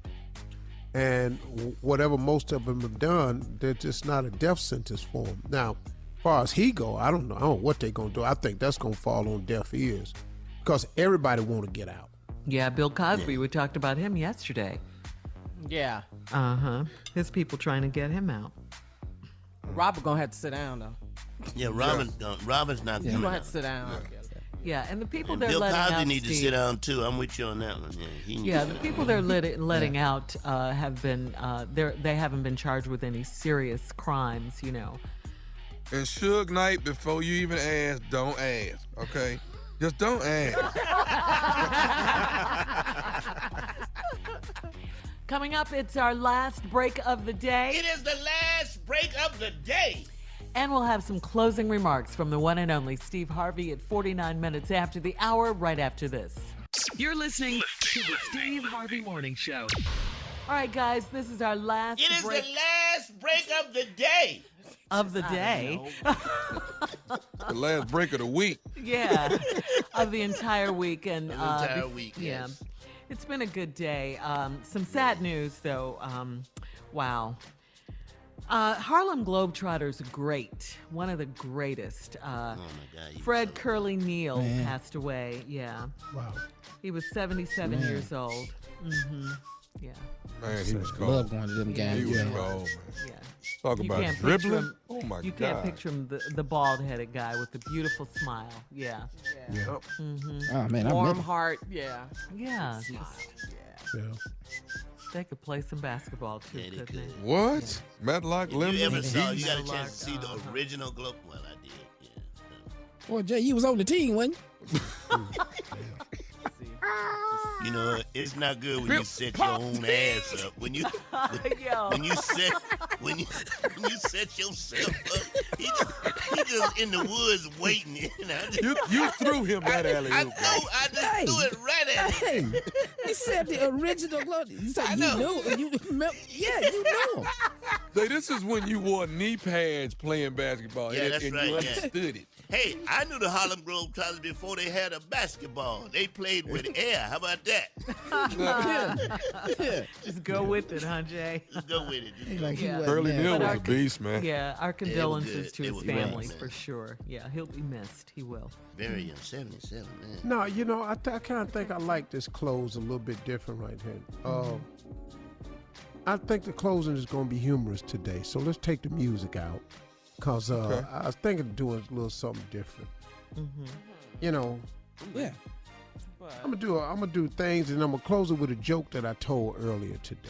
And whatever most of them have done, they're just not a death sentence for them. Now, as far as he go, I don't know what they're going to do. I think that's going to fall on deaf ears because everybody want to get out. Yeah, Bill Cosby. We talked about him yesterday. Yeah. His people trying to get him out. Robert gonna have to sit down though. Yeah, Robert's not He's coming gonna have out. to sit down. Yeah, and the people And they're Bill letting Cosby out, need to Steve, sit down too. I'm with you on that one. Yeah, the people they're letting out have been they haven't been charged with any serious crimes. And Suge Knight, before you even ask, don't ask, okay? Just don't ask. Coming up, it's our last break of the day. It is the last break of the day. And we'll have some closing remarks from the one and only Steve Harvey at 49 minutes after the hour, right after this. You're listening to the Steve Harvey Morning Show. All right, guys, this is our last It is break the last break of the day. of the day. The last break of the week. Yeah, of the entire week. And, entire week, yeah. yes. It's been a good day. Some sad news, though. Wow. Harlem Globetrotters, great. One of the greatest. Oh, my God. Fred Curly Neal passed away. Yeah. Wow. He was 77 years old. Mm-hmm. Yeah. Man, he was cold. Love going to them games. He was Yeah. cold, man. Yeah. Talk You about can't picture dribbling. him- Oh, my You God. can't picture him, the bald-headed guy with the beautiful smile. Yeah. Yeah. Mm-hmm. Oh, man, I Warm remember. heart. Yeah. Yeah. just- Yeah. They could play some basketball, too, Yeah, they couldn't they? could. What? Matlock If you Lemon? ever saw, you He's- got a chance to see the original Globe. Well, I did. Yeah. Well, Jay, you was on the team, wasn't you? You know, it's not good when you set your own ass up. When you set yourself up, he just in the woods waiting. You threw him that alley I oop. just threw it right at him. Hey, he said the original glory. You said you knew. You knew him. Say, this is when you wore knee pads playing basketball. Yeah, and, that's and right, you yeah. understood it. Hey, I knew the Harlem Globetrotters before they had a basketball. They played with air. How about that? Yeah. Just go with it, huh, Jay? Just go with it. Just go Like with he it. wasn't Curly there. Neal But was our a beast, man. Yeah, our condolences good. to They his was family, great, for man. sure. Yeah, he'll be missed. He will. Very young, 77, man. No, I kind of think I like this close a little bit different right here. I think the closing is going to be humorous today, so let's take the music out. Because I was thinking of doing a little something different. Yeah. I'm gonna do things, and I'm gonna close it with a joke that I told earlier today.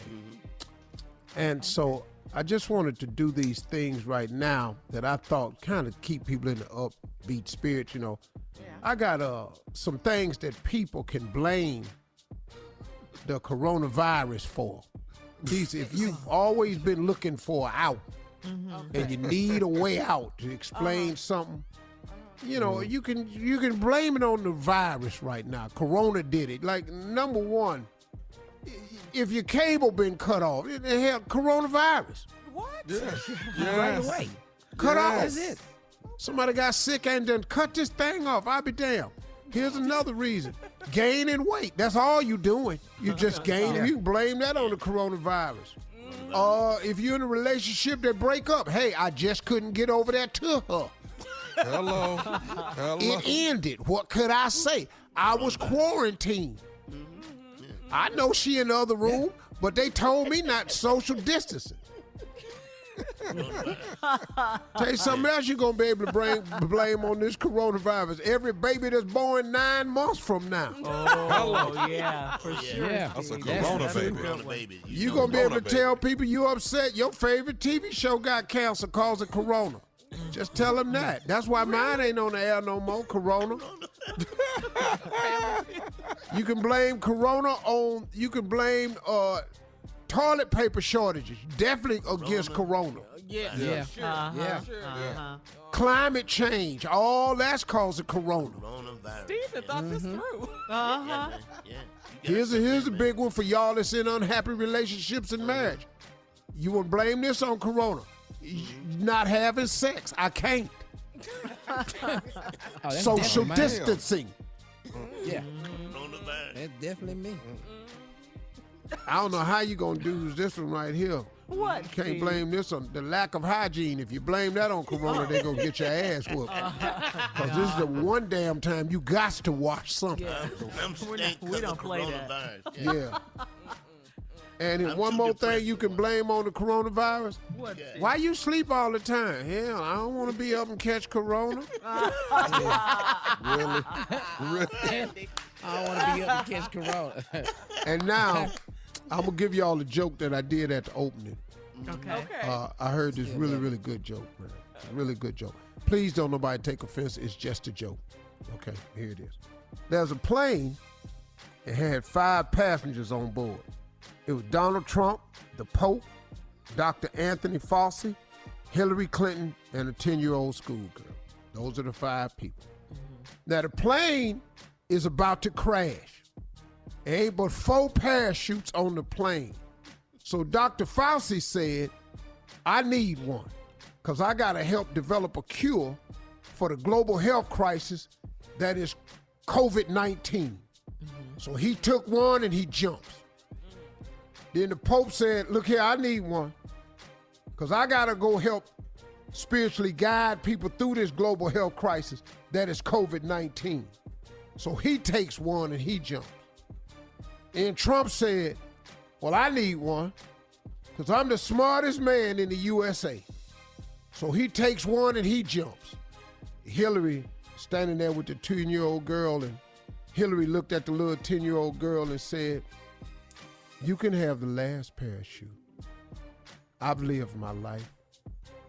And so I just wanted to do these things right now that I thought kind of keep people in the upbeat spirit. I got some things that people can blame the coronavirus for. These, if you've always been looking for an out, and you need a way out to explain something. You can blame it on the virus right now. Corona did it. Like, number one, if your cable been cut off, it had coronavirus. What? Yeah. Right away. Cut off. That's it. Somebody got sick and done cut this thing off. I'll be damned. Here's another reason. Gaining weight. That's all you doing. You just gaining. You can blame that on the coronavirus. If you're in a relationship that break up, hey, I just couldn't get over that to her. Hello. It ended. What could I say? I was quarantined. I know she in the other room, but they told me not social distancing. Tell you something else you're going to be able to blame on this coronavirus. Every baby that's born 9 months from now. Oh, yeah, for sure. Yeah. That's a Steve. corona That's a baby. good Corona one. baby. You're going to be able to tell people you upset your favorite TV show got canceled cause of corona. Just tell them that. That's why mine ain't on the air no more, corona. You can blame corona on, you can blame toilet paper shortages. Definitely against corona. Yeah. Yeah. Sure. Yeah. Sure. Climate change, all that's caused of corona. Coronavirus. Steve thought this through. Yeah, man. Yeah. Here's a big one for y'all that's in unhappy relationships and marriage. You want to blame this on corona. Not having sex. I can't. Oh, that's Social definitely mine. distancing. Yeah. Coronavirus. That's definitely me. I don't know how you going to do this one right here. What? You can't Steve? blame this on the lack of hygiene. If you blame that on corona, they going to get your ass whooped. Because this is the one damn time you got to wash something. We don't play that. Yeah. And then one more thing you can blame on the coronavirus. What? Why you sleep all the time? Hell, I don't want to be up and catch corona. Really? I don't want to be up and catch corona. And now, I'm going to give y'all a joke that I did at the opening. Okay. I heard this really, really good joke, man. Really good joke. Please don't nobody take offense. It's just a joke. Okay, here it is. There's a plane. It had 5 passengers on board. It was Donald Trump, the Pope, Dr. Anthony Fauci, Hillary Clinton, and a 10-year-old schoolgirl. Those are the 5 people. Now, the plane is about to crash. There ain't but 4 parachutes on the plane. So Dr. Fauci said, I need one because I got to help develop a cure for the global health crisis that is COVID-19. So he took one and he jumps. Then the Pope said, look here, I need one because I got to go help spiritually guide people through this global health crisis that is COVID-19. So he takes one and he jumps. And Trump said, well, I need one because I'm the smartest man in the USA. So he takes one and he jumps. Hillary standing there with the 10-year-old girl, and Hillary looked at the little 10-year-old girl and said, you can have the last pair of shoes. I've lived my life.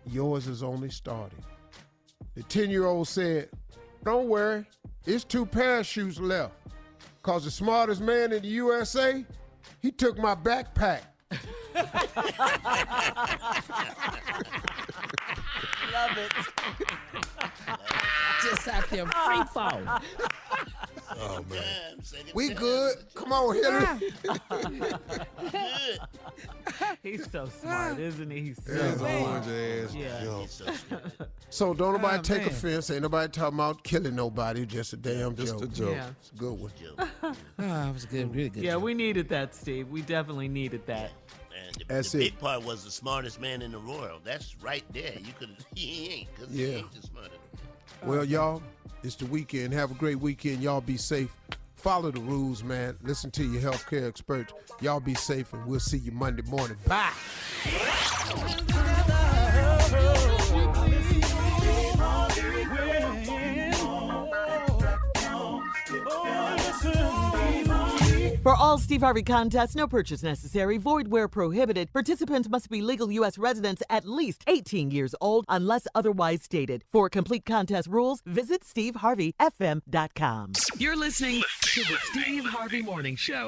Yours is only starting. The 10-year-old said, don't worry, it's 2 pair of shoes left. Because the smartest man in the USA, he took my backpack. Love it. Just out there free fall. Oh, man. We good. Come on, Hillary. He's so smart, isn't he? He's so smart. Yeah. So don't nobody take offense. Ain't nobody talking about killing nobody. Just a damn joke. Just a joke. Yeah. It's a good one. It was a good, really good. Yeah, joke. We needed that, Steve. We definitely needed that. And That's the it. big part was the smartest man in the world. That's right there. You could, he ain't, because he ain't the smartest. Well, y'all, it's the weekend. Have a great weekend. Y'all be safe. Follow the rules, man. Listen to your healthcare experts. Y'all be safe, and we'll see you Monday morning. Bye. For all Steve Harvey contests, no purchase necessary, void where prohibited. Participants must be legal U.S. residents at least 18 years old unless otherwise stated. For complete contest rules, visit SteveHarveyFM.com. You're listening to the Steve Harvey Morning Show.